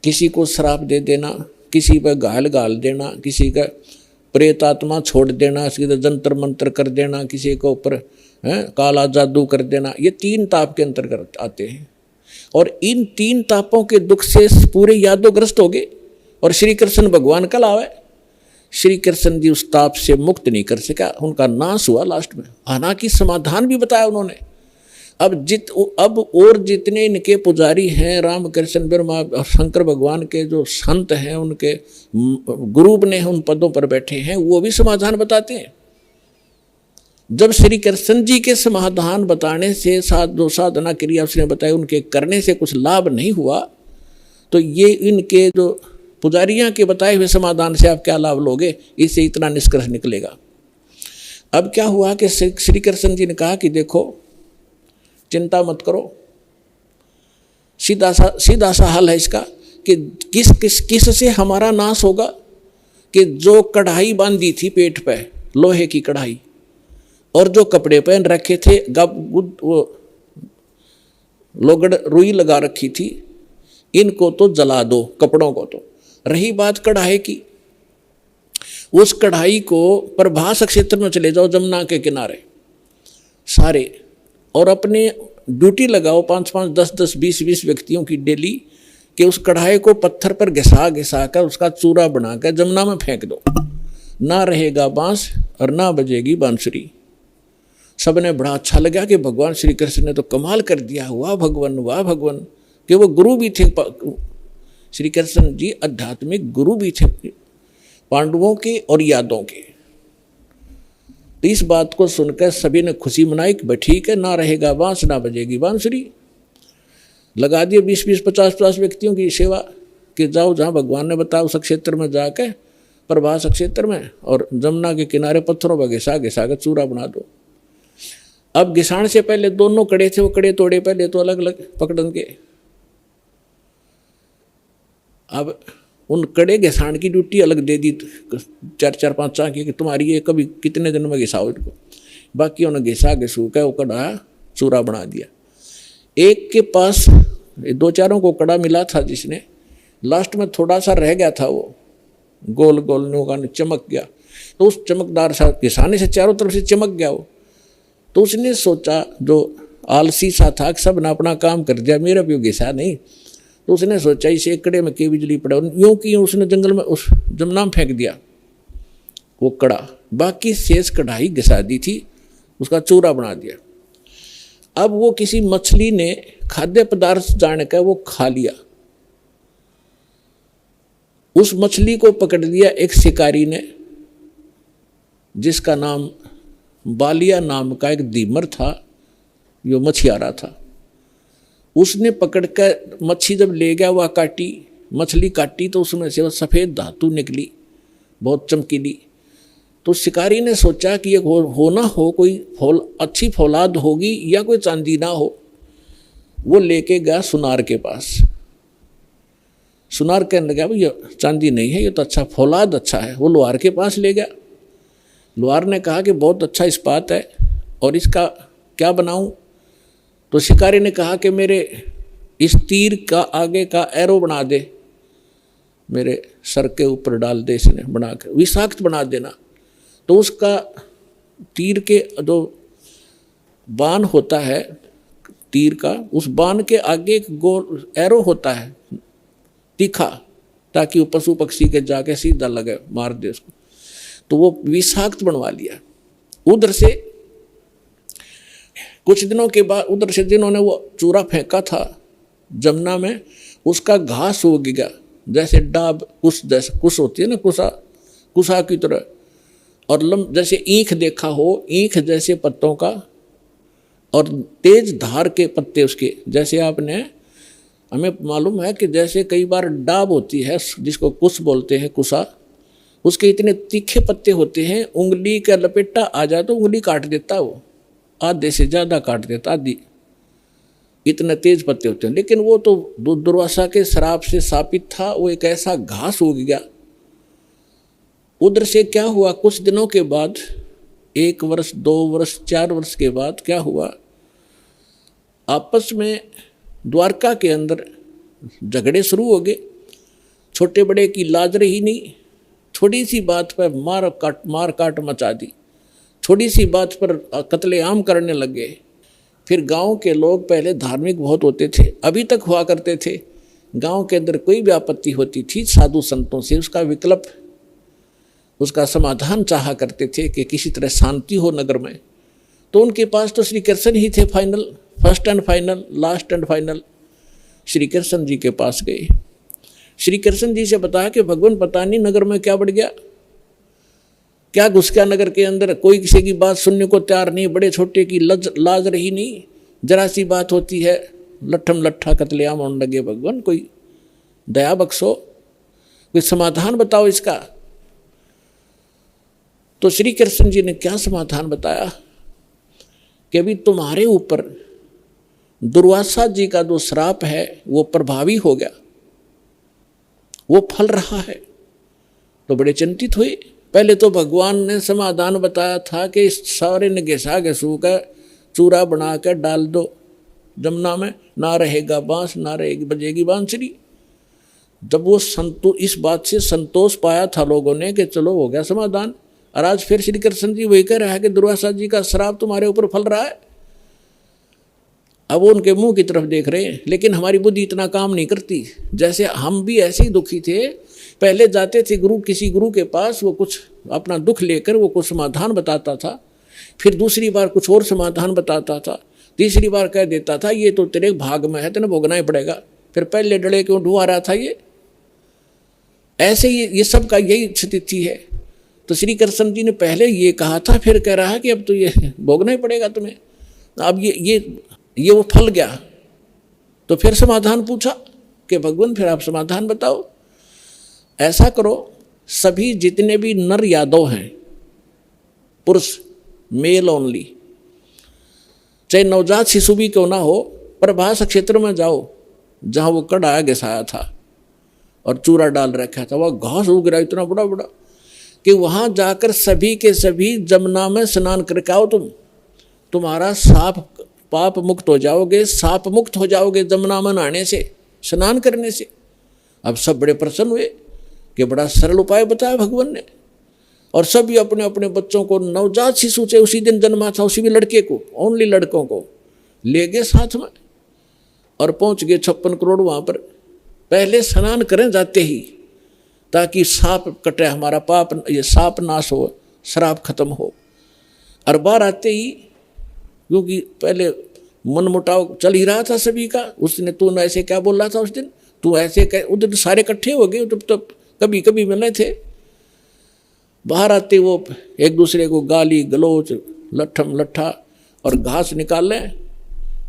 किसी को श्राप दे देना, किसी पर गाल देना, किसी का प्रेत आत्मा छोड़ देना, किसी का जंतर मंत्र कर देना, किसी के ऊपर काला जादू कर देना, ये 3 ताप के अंतर्गत आते हैं। और इन 3 तापों के दुख से पूरे यादोग्रस्त हो गए और श्री कृष्ण भगवान कल आवे। श्री कृष्ण जी उस ताप से मुक्त नहीं कर सका, उनका नाश हुआ लास्ट में। हालांकि समाधान भी बताया उन्होंने। अब और जितने इनके पुजारी हैं, राम कृष्ण ब्रह्मा और शंकर भगवान के जो संत हैं, उनके गुरु ने उन पदों पर बैठे हैं, वो भी समाधान बताते हैं। जब श्री कृष्ण जी के समाधान बताने से जो साधना क्रिया उसने बताई, उनके करने से कुछ लाभ नहीं हुआ, तो ये इनके जो पुजारियां के बताए हुए समाधान से आप क्या लाभ लोगे, इससे इतना निष्कर्ष निकलेगा। अब क्या हुआ कि श्री कृष्ण जी ने कहा कि देखो, चिंता मत करो, सीधा सा हल है इसका कि किस से हमारा नाश होगा, कि जो कढ़ाई बांधी थी पेट पे, लोहे की कढ़ाई, और जो कपड़े पहन रखे थे, वो लोगड़ रुई लगा रखी थी, इनको तो जला दो, कपड़ों को तो। रही बात कढ़ाई की, उस कढ़ाई को प्रभास क्षेत्र में चले जाओ, जमुना के किनारे सारे, और अपने ड्यूटी लगाओ 5-5, 10-10, 20-20 व्यक्तियों की डेली, कि उस कढ़ाई को पत्थर पर घिसा कर उसका चूरा बनाकर जमुना में फेंक दो। ना रहेगा बांस और ना बजेगी बांसुरी। सबने बड़ा अच्छा लगा कि भगवान श्री कृष्ण ने तो कमाल कर दिया, वाह भगवान, वाह भगवान, कि वो गुरु भी थे। श्री कृष्ण जी आध्यात्मिक गुरु भी थे पांडवों के और यादवों के। तो इस बात को सुनकर सभी ने खुशी मनाई कि ठीक है, ना रहेगा बांस ना बजेगी बांसुरी। लगा दिए 20-20, 50-50 व्यक्तियों की सेवा कि जाओ जहाँ भगवान ने बताया उस क्षेत्र में जाकर, प्रभास क्षेत्र में, और जमुना के किनारे पत्थरों पर घिसा कर चूरा बना दो। अब घिसाण से पहले दोनों कड़े थे, वो कड़े तोड़े पहले तो अलग अलग पकड़न के। अब उन कड़े घिसाण की ड्यूटी अलग दे दी 4-4, 5 की, कि तुम्हारी ये कभी कितने दिन में घिसाओ इनको। बाकी उन्हें घिसू के वो कड़ा चूरा बना दिया। एक के पास 2-4 को कड़ा मिला था, जिसने लास्ट में थोड़ा सा रह गया था, वो गोल गोल नौका चमक गया, तो उस चमकदार सा घिसाने से चारों तरफ से चमक गया वो। तो उसने सोचा, जो आलसी सा था, सब ने अपना काम कर दिया, मेरा भी घिसा नहीं, तो उसने सोचा इसे एक कड़े में के बिजली पड़ा, यूं कि उसने जंगल में उस जमुना में फेंक दिया वो कड़ा। बाकी शेष कढ़ाई घिसा दी थी, उसका चूरा बना दिया। अब वो किसी मछली ने खाद्य पदार्थ जानकर वो खा लिया। उस मछली को पकड़ लिया एक शिकारी ने, जिसका नाम बालिया नाम का एक दीमर था, जो मछियारा था। उसने पकड़कर मच्छी जब ले गया, वह काटी, मछली काटी तो उसमें से वो सफ़ेद धातु निकली, बहुत चमकीली। तो शिकारी ने सोचा कि ये हो ना हो कोई अच्छी फौलाद होगी या कोई चांदी ना हो। वो लेके गया सुनार के पास। सुनार कहने लगा भाई ये चांदी नहीं है, ये तो अच्छा फौलाद अच्छा है। वो लोहार के पास ले गया। लोहार ने कहा कि बहुत अच्छा इस्पात है और इसका क्या बनाऊं? तो शिकारी ने कहा कि मेरे इस तीर का आगे का एरो बना दे, मेरे सर के ऊपर डाल दे, इसने बना के विषाक्त बना देना। तो उसका तीर के जो बाण होता है तीर का, उस बाण के आगे एक गोल एरो होता है तीखा, ताकि वो पशु पक्षी के जाके सीधा लगे, मार दे उसको। तो वो विषाक्त बनवा लिया। उधर से कुछ दिनों के बाद उधर से जिन्होंने वो चूरा फेंका था जमुना में, उसका घास उग गया, जैसे डाब कुश, जैसे कुश होती है ना, कुशा की तरह, और जैसे ईख देखा हो, ईख जैसे पत्तों का, और तेज धार के पत्ते उसके। जैसे आपने, हमें मालूम है कि जैसे कई बार डाब होती है जिसको कुश बोलते हैं, कुशा, उसके इतने तीखे पत्ते होते हैं, उंगली का लपेटा आ जाए तो उंगली काट देता, वो आधे से ज़्यादा काट देता, आधी, इतने तेज पत्ते होते हैं। लेकिन वो तो दुर्वासा के श्राप से शापित था, वो एक ऐसा घास उग गया। उधर से क्या हुआ, कुछ दिनों के बाद, 1 वर्ष 2 वर्ष 4 वर्ष के बाद क्या हुआ, आपस में द्वारका के अंदर झगड़े शुरू हो गए। छोटे बड़े की लाज रही नहीं, छोटी सी बात पर मार काट मचा दी, छोटी सी बात पर कत्लेआम करने लग गए। फिर गांव के लोग पहले धार्मिक बहुत होते थे, अभी तक हुआ करते थे। गांव के अंदर कोई भी आपत्ति होती थी, साधु संतों से उसका विकल्प, उसका समाधान चाहा करते थे कि किसी तरह शांति हो नगर में। तो उनके पास तो श्री कृष्ण ही थे final, first and final, last and final. Shri Krishna ji के पास गए। श्री कृष्ण जी से बताया कि भगवान पता नहीं नगर में क्या बढ़ गया, क्या घुस गया नगर के अंदर, कोई किसी की बात सुनने को तैयार नहीं, बड़े छोटे की लाज रही नहीं, जरा सी बात होती है लट्ठम लट्ठा कत्लेआम होने लगे। भगवान कोई दया बख्शो, कोई समाधान बताओ इसका। तो श्री कृष्ण जी ने क्या समाधान बताया कि अभी तुम्हारे ऊपर दुर्वासा जी का जो श्राप है वो प्रभावी हो गया, वो फल रहा है। तो बड़े चिंतित हुए। पहले तो भगवान ने समाधान बताया था कि सारे ने घिसा घिसू का चूरा बना कर डाल दो जमुना में, ना रहेगा बांस, ना रहेगी बजेगी बांसुरी। जब वो इस बात से संतोष पाया था लोगों ने कि चलो हो गया समाधान, और आज फिर श्री कृष्ण जी वही कह रहा है कि दुर्वासा जी का श्राप तुम्हारे ऊपर फल रहा है। अब वो उनके मुंह की तरफ देख रहे हैं, लेकिन हमारी बुद्धि इतना काम नहीं करती। जैसे हम भी ऐसे ही दुखी थे, पहले जाते थे किसी गुरु के पास, वो कुछ अपना दुख लेकर वो कुछ समाधान बताता था, फिर दूसरी बार कुछ और समाधान बताता था, तीसरी बार कह देता था ये तो तेरे भाग में है, तेने भोगना ही पड़ेगा। फिर पहले डले क्यों ढुआ रहा था ये। ऐसे ये सब का यही स्थिति है। तो श्री कृष्ण जी ने पहले ये कहा था, फिर कह रहा है कि अब तो ये भोगना ही पड़ेगा तुम्हें। अब ये वो फल गया। तो फिर समाधान पूछा कि भगवान फिर आप समाधान बताओ। ऐसा करो, सभी जितने भी नर यादव हैं, पुरुष, मेल ओनली, चाहे नवजात शिशु भी क्यों ना हो, प्रभास क्षेत्र में जाओ जहाँ वो कड़ा घिसाया था और चूरा डाल रखा था, वह घास उग रहा इतना बड़ा बड़ा कि वहाँ जाकर सभी के सभी जमुना में स्नान करके आओ। तुम्हारा साप पाप मुक्त हो जाओगे, साप मुक्त हो जाओगे जमुना में नहाने से, स्नान करने से। अब सब बड़े प्रसन्न हुए कि बड़ा सरल उपाय बताया भगवान ने। और सभी अपने अपने बच्चों को, नवजात शिशु से उसी दिन जन्मा था उसी भी लड़के को, ओनली लड़कों को ले गए साथ में और पहुंच गए 56 करोड़ वहाँ पर। पहले स्नान करें जाते ही, ताकि साप कटे, हमारा पाप, ये साप नाश हो, श्राप खत्म हो। और बाहर आते ही, क्योंकि पहले मन मुटाव चल ही रहा था सभी का, उसने तू ऐसे क्या बोल रहा था उस दिन, तू ऐसे कह, उधर सारे इकट्ठे हो गए, तो कभी कभी मिले थे। बाहर आते वो एक दूसरे को गाली गलोच, लट्ठम लट्ठा, और घास निकालें,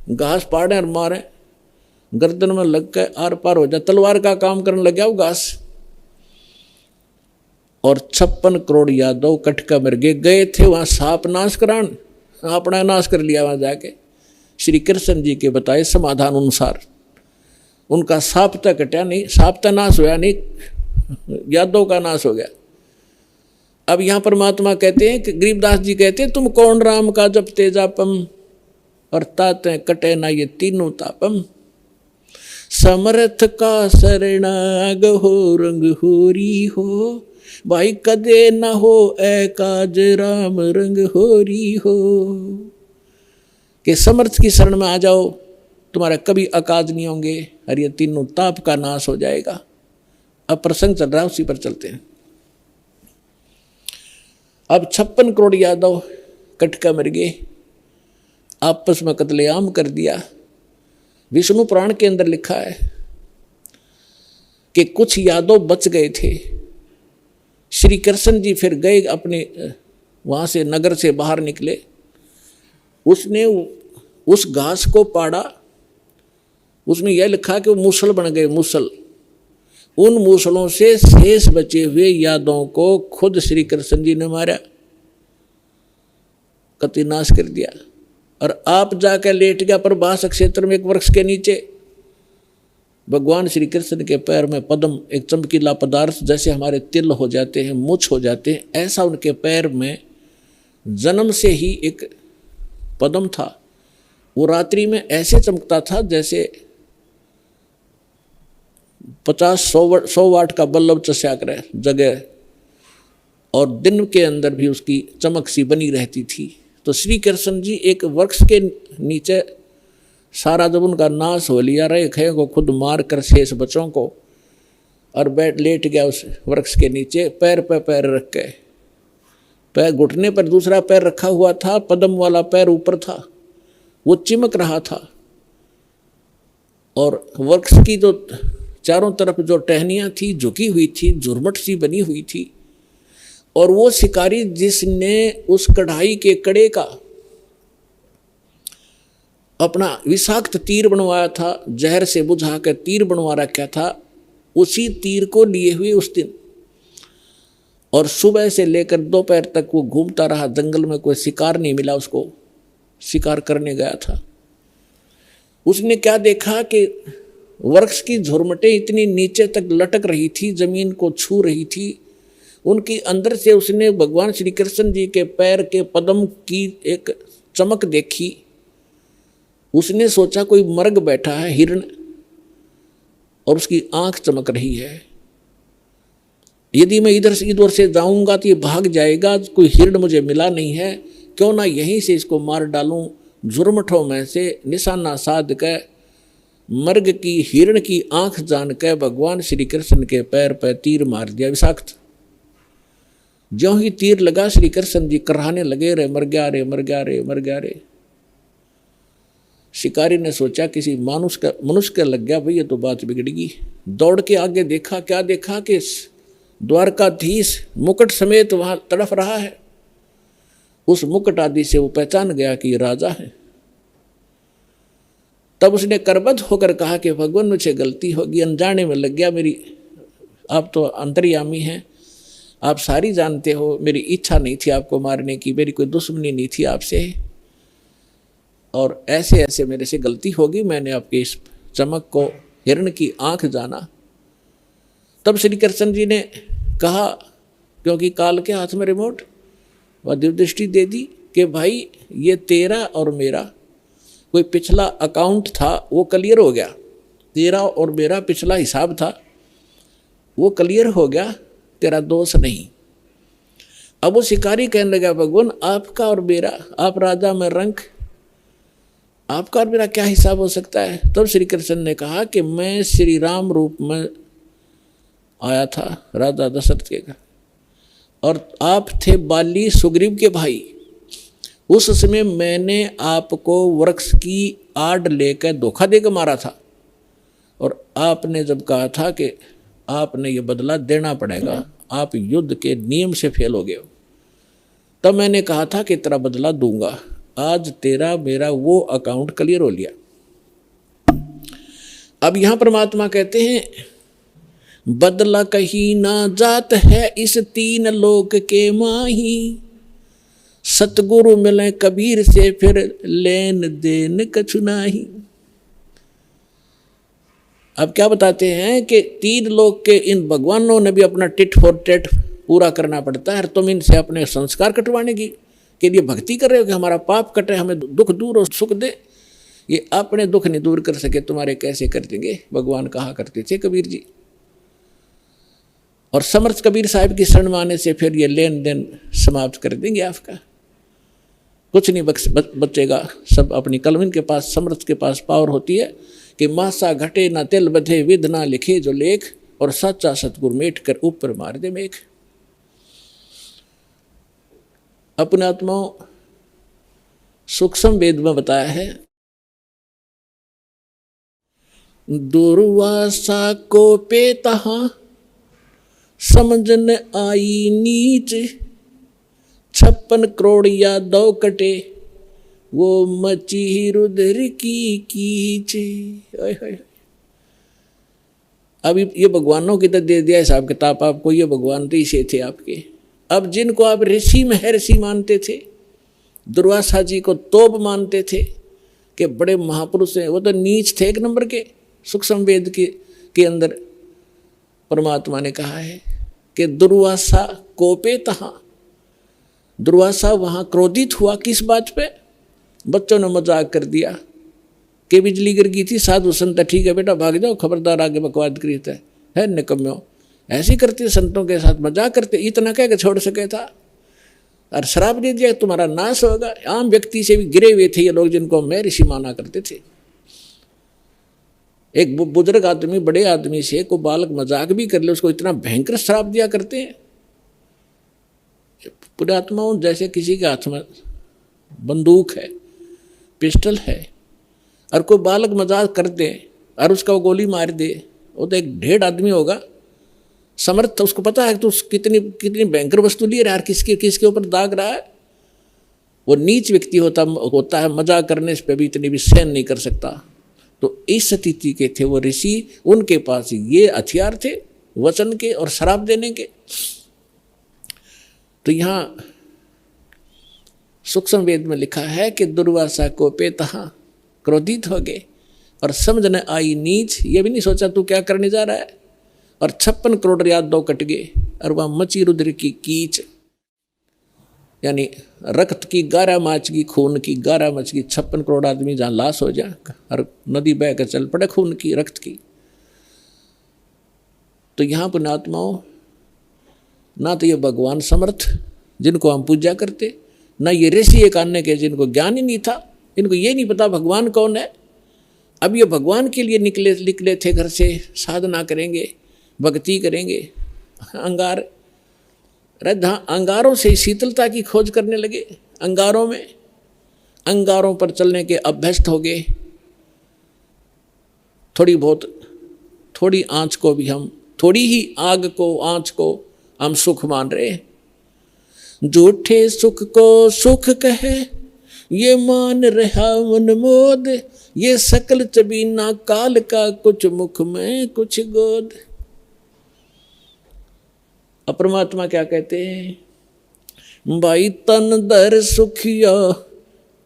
घास पाड़ें और मारें। गर्दन में लग के आर पार हो जाए, तलवार का काम करने लग गया वो घास। और 56 करोड़ यादव कटका मर गए थे वहां सांप नाश करान, अपना नाश कर लिया वहां जाके। श्री कृष्ण जी के बताए समाधान अनुसार उनका सांप तक कटा नहीं, सांप तक नाश होया नहीं, यादव का नाश हो गया। अब यहां परमात्मा कहते हैं कि गरीबदास जी कहते हैं तुम कौन राम का जब तेजापम और ताते कटे ना ये तीनों तापम। समर्थ का शरणाग हो रंग होरी हो, भाई कदे न हो ए काज राम रंग होरी हो। कि समर्थ की शरण में आ जाओ, तुम्हारा कभी अकाज नहीं होंगे और ये तीनों ताप का नाश हो जाएगा। अब प्रसंग चल रहा है, उसी पर चलते हैं। अब 56 करोड़ यादव कटका मर गए, आपस में कत्लेआम कर दिया। विष्णु पुराण के अंदर लिखा है कि कुछ यादव बच गए थे। श्री कृष्ण जी फिर गए अपने वहां से, नगर से बाहर निकले। उसने उस घास को पाड़ा, उसमें यह लिखा कि वो मूसल बन गए, मूसल। उन मूसलों से शेष बचे हुए यादवों को खुद श्री कृष्ण जी ने मारा, कतिनाश कर दिया। और आप जाकर लेट गया प्रभास क्षेत्र में एक वृक्ष के नीचे। भगवान श्री कृष्ण के पैर में पद्म, एक चमकीला पदार्थ, जैसे हमारे तिल हो जाते हैं, मुछ हो जाते हैं, ऐसा उनके पैर में जन्म से ही एक पद्म था। वो रात्रि में ऐसे चमकता था जैसे 50-100 वाट का बल्ब चस्या करे जगह, और दिन के अंदर भी उसकी चमक सी बनी रहती थी। तो श्री कृष्ण जी एक वृक्ष के नीचे, सारा जब उनका नाश हो लिया, रेखे को खुद मार कर शेष बच्चों को, और बैठ लेट गया उस वृक्ष के नीचे। पैर पे पैर रख के, पैर घुटने पर दूसरा पैर रखा हुआ था, पद्म वाला पैर ऊपर था, वो चिमक रहा था। और वृक्ष की जो चारों तरफ जो टहनियाँ थी झुकी हुई थी, झुरमट सी बनी हुई थी। और वो शिकारी जिसने उस कढ़ाई के कड़े का अपना विषाक्त तीर बनवाया था, जहर से बुझा कर तीर बनवा रखा था, उसी तीर को लिए हुए उस दिन और सुबह से लेकर दोपहर तक वो घूमता रहा। जंगल में कोई शिकार नहीं मिला उसको, शिकार करने गया था। उसने क्या देखा कि वृक्ष की झुरमटें इतनी नीचे तक लटक रही थी, जमीन को छू रही थी। उनकी अंदर से उसने भगवान श्री कृष्ण जी के पैर के पद्म की एक चमक देखी। उसने सोचा कोई मर्ग बैठा है, हिरण, और उसकी आंख चमक रही है। यदि मैं इधर से इधर से जाऊंगा तो ये भाग जाएगा, कोई हिरण मुझे मिला नहीं है, क्यों ना यहीं से इसको मार डालूं। झुरमठों में से निशाना साध कर मर्ग की हिरण की आंख जान कर भगवान श्री कृष्ण के पैर पर तीर मार दिया विषाक्त। ज्यों ही तीर लगा, श्री कृष्ण जी कराहने लगे, रे मर गया रे, मर गया रे, मर गया रे। शिकारी ने सोचा किसी मनुष्य का लग गया, भाई ये तो बात बिगड़गी। दौड़ के आगे देखा, क्या देखा कि द्वारकाधीश मुकुट समेत वहां तड़फ रहा है। उस मुकुट आदि से वो पहचान गया कि ये राजा है। तब उसने करबद्ध होकर कहा कि भगवान मुझे गलती होगी, अनजाने में लग गया मेरी, आप तो अंतर्यामी हैं, आप सारी जानते हो, मेरी इच्छा नहीं थी आपको मारने की, मेरी कोई दुश्मनी नहीं थी आपसे, और ऐसे ऐसे मेरे से गलती होगी, मैंने आपके इस चमक को हिरण की आंख जाना। तब श्री कृष्ण जी ने कहा, क्योंकि काल के हाथ में रिमोट, वह दिव्य दृष्टि दे दी कि भाई ये तेरा और मेरा कोई पिछला अकाउंट था, वो क्लियर हो गया। तेरा और मेरा पिछला हिसाब था, वो क्लियर हो गया, तेरा दोष नहीं। अब वो शिकारी कहने लगा, भगवान आपका और मेरा, आप राजा में रंक, आपका और मेरा क्या हिसाब हो सकता है। तब श्री कृष्ण ने कहा कि मैं श्री राम रूप में आया था राजा दशरथ के घर, और आप थे बाली सुग्रीव के भाई। उस समय मैंने आपको वृक्ष की आड़ लेकर धोखा देकर मारा था, और आपने जब कहा था कि आपने ये बदला देना पड़ेगा, आप युद्ध के नियम से फेल हो गए हो, तब मैंने कहा था कि तेरा बदला दूंगा। आज तेरा मेरा वो अकाउंट क्लियर हो लिया। अब यहां परमात्मा कहते हैं बदला कहीं ना जात है इस तीन लोक के माही, सतगुरु मिले कबीर से फिर लेन देन कछु नाही। अब क्या बताते हैं कि तीन लोक के इन भगवानों ने भी अपना टिट फॉर टेट पूरा करना पड़ता है। तुम इनसे अपने संस्कार कटवाने की के लिए भक्ति कर रहे हो कि हमारा पाप कटे, हमें दुख दूर और सुख दे। ये अपने दुख नहीं दूर कर सके तुम्हारे कैसे कर देंगे, भगवान कहा करते थे कबीर जी। और समर्थ कबीर साहब की शरण माने से फिर ये लेन देन समाप्त कर देंगे आपका, कुछ नहीं बचेगा। सब अपनी कलम के पास, समर्थ के पास पावर होती है कि मासा घटे ना तिल बधे, विध ना लिखे जो लेख, और सच्चा सतगुर मेट कर ऊपर मार दे मेघ। अपने आत्माओं सूक्ष्म वेद में बताया है, दुर्वासा को पे तहा समझ न आई नीच, 56 करोड़ या 2 कटे वो मची रुद्र की कीच। अब ये भगवानों की तरह दे दिया हिसाब किताब आपको, ये भगवान तो इसे थे आपके। अब जिनको आप ऋषि महर्षि मानते थे, दुर्वासा जी को तोप मानते थे कि बड़े महापुरुष हैं, वो तो नीच थे एक नंबर के। सूक्ष्म वेद के अंदर परमात्मा ने कहा है कि दुर्वासा कोपे तहा, दुर्वासा वहां क्रोधित हुआ किस बात पे? बच्चों ने मजाक कर दिया कि बिजली गिर गई थी, साधु संत ठीक है बेटा भाग जाओ, खबरदार आगे बकवाद करी है निकम्यो। ऐसे करते संतों के साथ मजाक करते, इतना क्या कि छोड़ सके था, और श्राप दे दिया तुम्हारा नाश होगा। आम व्यक्ति से भी गिरे हुए थे ये लोग जिनको मैं ऋषि माना करते थे। एक बुजुर्ग आदमी बड़े आदमी से को बालक मजाक भी कर ले, उसको इतना भयंकर श्राप दिया करते हैं। पुण्यात्माओं जैसे किसी के हाथ में बंदूक है, पिस्टल है, और कोई बालक मजाक कर दे और उसका वो गोली मार दे, वो तो एक ढेर आदमी होगा समर्थ, उसको पता है तो कितनी भयंकर वस्तु लिए रहा है, किसके ऊपर दाग रहा है। वो नीच व्यक्ति होता है, मजाक करने पे भी इतनी भी सहन नहीं कर सकता। तो इस स्थिति के थे वो ऋषि, उनके पास ये हथियार थे वचन के और श्राप देने के। तो यहाँ सूक्ष्म वेद में लिखा है कि दुर्वासा को पे तहा क्रोधित हो गए और समझ न आई नीच, ये भी नहीं सोचा तू क्या करने जा रहा है, और 56 करोड़ या 2 कट गए, और वह मची रुद्र की कीच, यानी रक्त की 11 माच की, खून की 11 मच की, 56 करोड़ आदमी जहाँ लाश हो जाए और नदी बह कर चल पड़े खून की, रक्त की। तो यहाँ पुण्यात्माओं ना तो ये भगवान समर्थ जिनको हम पूजा करते, ना ये ऋषि एक आने के जिनको ज्ञान ही नहीं था, इनको ये नहीं पता भगवान कौन है। अब ये भगवान के लिए निकले थे घर से, साधना करेंगे, भक्ति करेंगे, अंगारों से शीतलता की खोज करने लगे। अंगारों पर चलने के अभ्यस्त हो गए। थोड़ी आंच को भी हम, थोड़ी ही आग को, आंच को हम सुख मान रहे। झूठे सुख को सुख कहे ये मान रहा मन मोद, ये सकल चबीना काल का, कुछ मुख में कुछ गोद। परमात्मा क्या कहते हैं, भाई तन दर सुखिया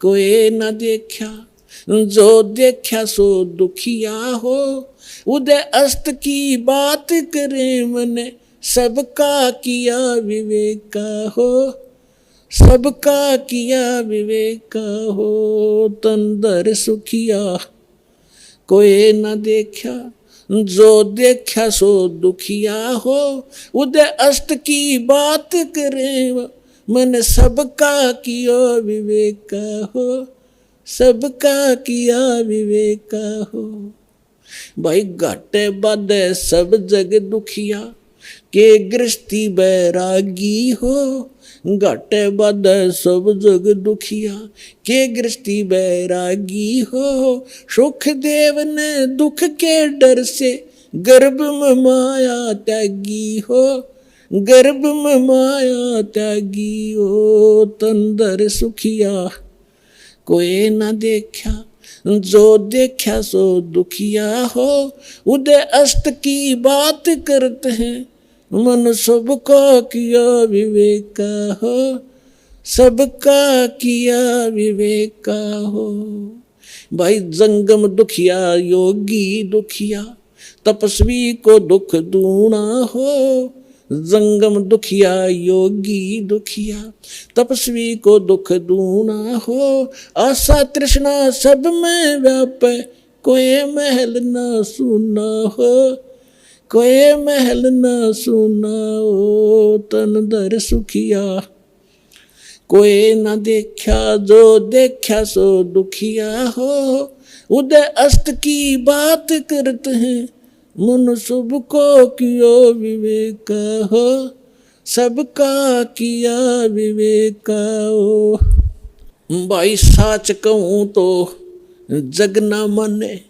कोई न देखा, जो देखा सो दुखिया हो, उदय अस्त की बात करे मन, सबका किया विवेका हो, सबका किया विवेका हो। तन दर सुखिया कोई न देखा, जो देखा सो दुखिया हो, उदय अस्त की बात करे मन, सबका किया विवेका हो, सबका किया विवेका हो। भाई घाटे बाधे सब जग दुखिया, के गृहस्थी बैरागी हो, घाटे बाधे सब जग दुखिया, के गृहस्थी बैरागी हो। सुख देव ने दुख के डर से, गर्भ में माया त्यागी हो, गर्भ में माया त्यागी हो। तंदर सुखिया कोई न देखा, जो देखा सो दुखिया हो, उदय अस्त की बात करते हैं, मन सबका किया विवेक हो, सबका किया विवेक हो। भाई जंगम दुखिया योगी दुखिया, तपस्वी को दुख दूना हो। जंगम दुखिया योगी दुखिया, तपस्वी को दुख दूना हो। आशा तृष्णा सब में व्यापे, कोई महल न सुना हो, कोई महल न सुना हो। तन दर सुखिया कोई न देखा, जो देखा सो दुखिया हो। उदय अस्त की बात करते हैं, मन सबको किया विवेक हो, सबका किया विवेक हो। भाई साच कहूँ तो जग ना माने,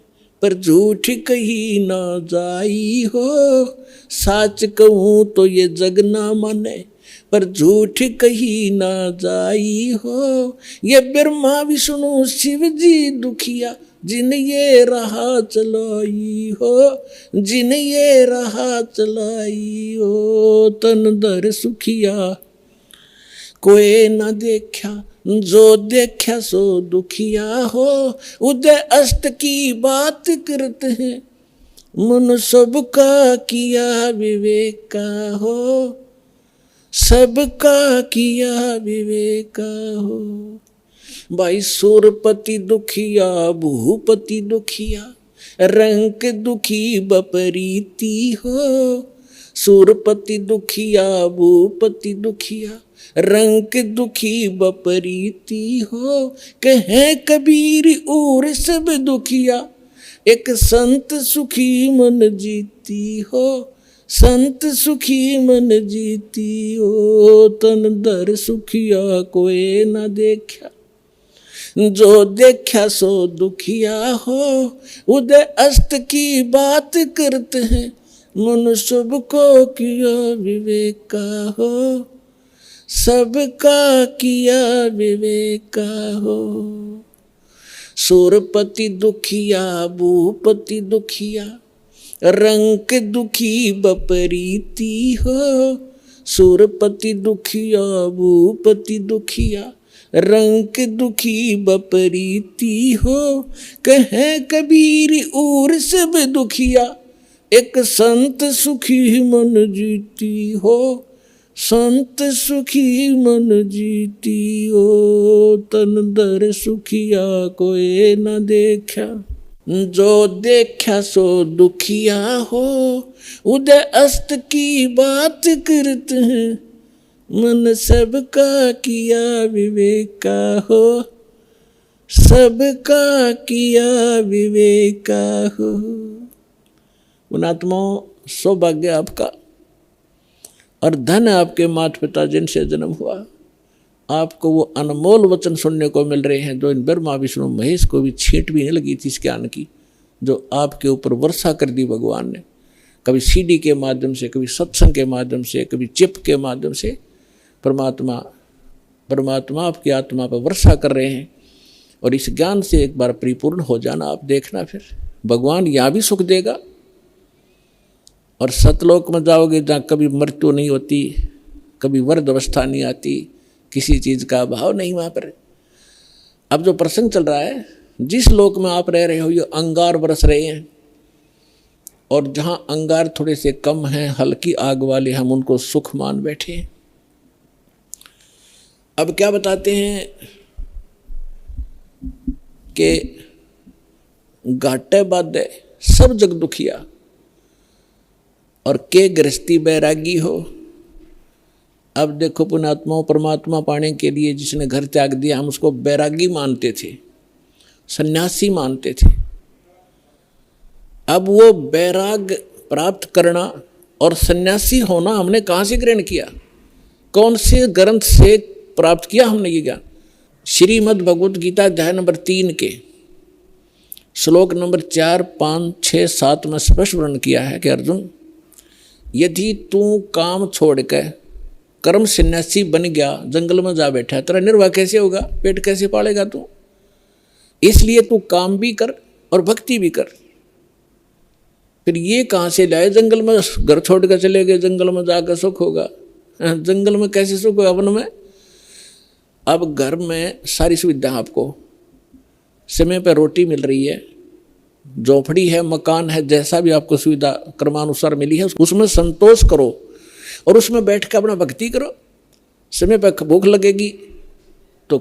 पर झूठ कही ना जाई हो। साच कहूँ तो ये जग ना माने, पर झूठ कही ना जाई हो। ये ब्रह्मा विष्णु शिव जी दुखिया, जिन ये राह चलाई हो, जिन ये राह चलाई हो। तन दर सुखिया कोई न देखा, जो देखा सो दुखिया हो। उदय अस्त की बात करते हैं, मन सबका किया विवेक हो, सबका किया विवेक हो। भाई सूरपति दुखिया भूपति दुखिया, रंक दुखी बपरीती हो। सूरपति दुखिया भूपति दुखिया, रंक दुखी बपरीती हो। कहे कबीर और सब दुखिया, एक संत सुखी मन जीती हो, संत सुखी मन जीती हो। तन दर सुखिया कोई न देखा, जो देखा सो दुखिया हो। उदय अस्त की बात करते हैं, मन सबको किया विवेक हो, सबका किया विवेक हो। सूरपति दुखिया भूपति दुखिया, रंक दुखी बपरीती हो। सूरपति दुखिया भूपति दुखिया, रंक दुखी बपरीती हो। कहे कबीर और सब दुखिया, एक संत सुखी मन जीती हो, संत सुखी मन जीती हो। तन दर सुखिया कोई न देखा, जो देखा सो दुखिया हो। उदय अस्त की बात करते हैं, मन सबका किया विवेक हो, सबका किया विवेक हो। पुणात्माओं, सौभाग्य आपका और धन आपके माता पिता जिनसे जन्म हुआ। आपको वो अनमोल वचन सुनने को मिल रहे हैं जो इन ब्रह्मा विष्णु महेश को भी छींट भी नहीं लगी थी इस ज्ञान की, जो आपके ऊपर वर्षा कर दी भगवान ने। कभी सीडी के माध्यम से, कभी सत्संग के माध्यम से, कभी चिप के माध्यम से परमात्मा आपकी आत्मा पर वर्षा कर रहे हैं। और इस ज्ञान से एक बार परिपूर्ण हो जाना, आप देखना फिर भगवान यहाँ भी सुख देगा और सतलोक में जाओगे जहाँ कभी मृत्यु नहीं होती, कभी वृद्ध अवस्था नहीं आती, किसी चीज़ का अभाव नहीं वहाँ पर। अब जो प्रसंग चल रहा है, जिस लोक में आप रह रहे हो ये अंगार बरस रहे हैं, और जहाँ अंगार थोड़े से कम हैं, हल्की आग वाले, हम उनको सुख मान बैठे हैं। अब क्या बताते हैं कि घाटे बाधे सब जग दुखिया, और के गृहस्थी बैरागी हो। अब देखो पुणात्माओं, परमात्मा पाने के लिए जिसने घर त्याग दिया, हम उसको बैरागी मानते थे, सन्यासी मानते थे। अब वो बैराग प्राप्त करना और सन्यासी होना हमने कहाँ से ग्रहण किया, कौन से ग्रंथ से प्राप्त किया हमने ये ज्ञान? श्रीमद् भगवत गीता अध्याय नंबर 3 के श्लोक नंबर 4, 5, 6, 7 में स्पष्ट वर्णन किया है कि अर्जुन, यदि तू काम छोड़ कर कर्म सन्यासी बन गया, जंगल में जा बैठा, तेरा निर्वाह कैसे होगा, पेट कैसे पालेगा तू? इसलिए तू काम भी कर और भक्ति भी कर। फिर ये कहाँ से लाए? जंगल में घर छोड़ कर चले गए, जंगल में जाकर सुख होगा? जंगल में कैसे सुख होगा? वन में। अब घर में सारी सुविधा आपको समय पर, रोटी मिल रही है, झोपड़ी है, मकान है, जैसा भी आपको सुविधा क्रमानुसार मिली है उसमें संतोष करो और उसमें बैठ कर अपना भक्ति करो। समय पर भूख लगेगी तो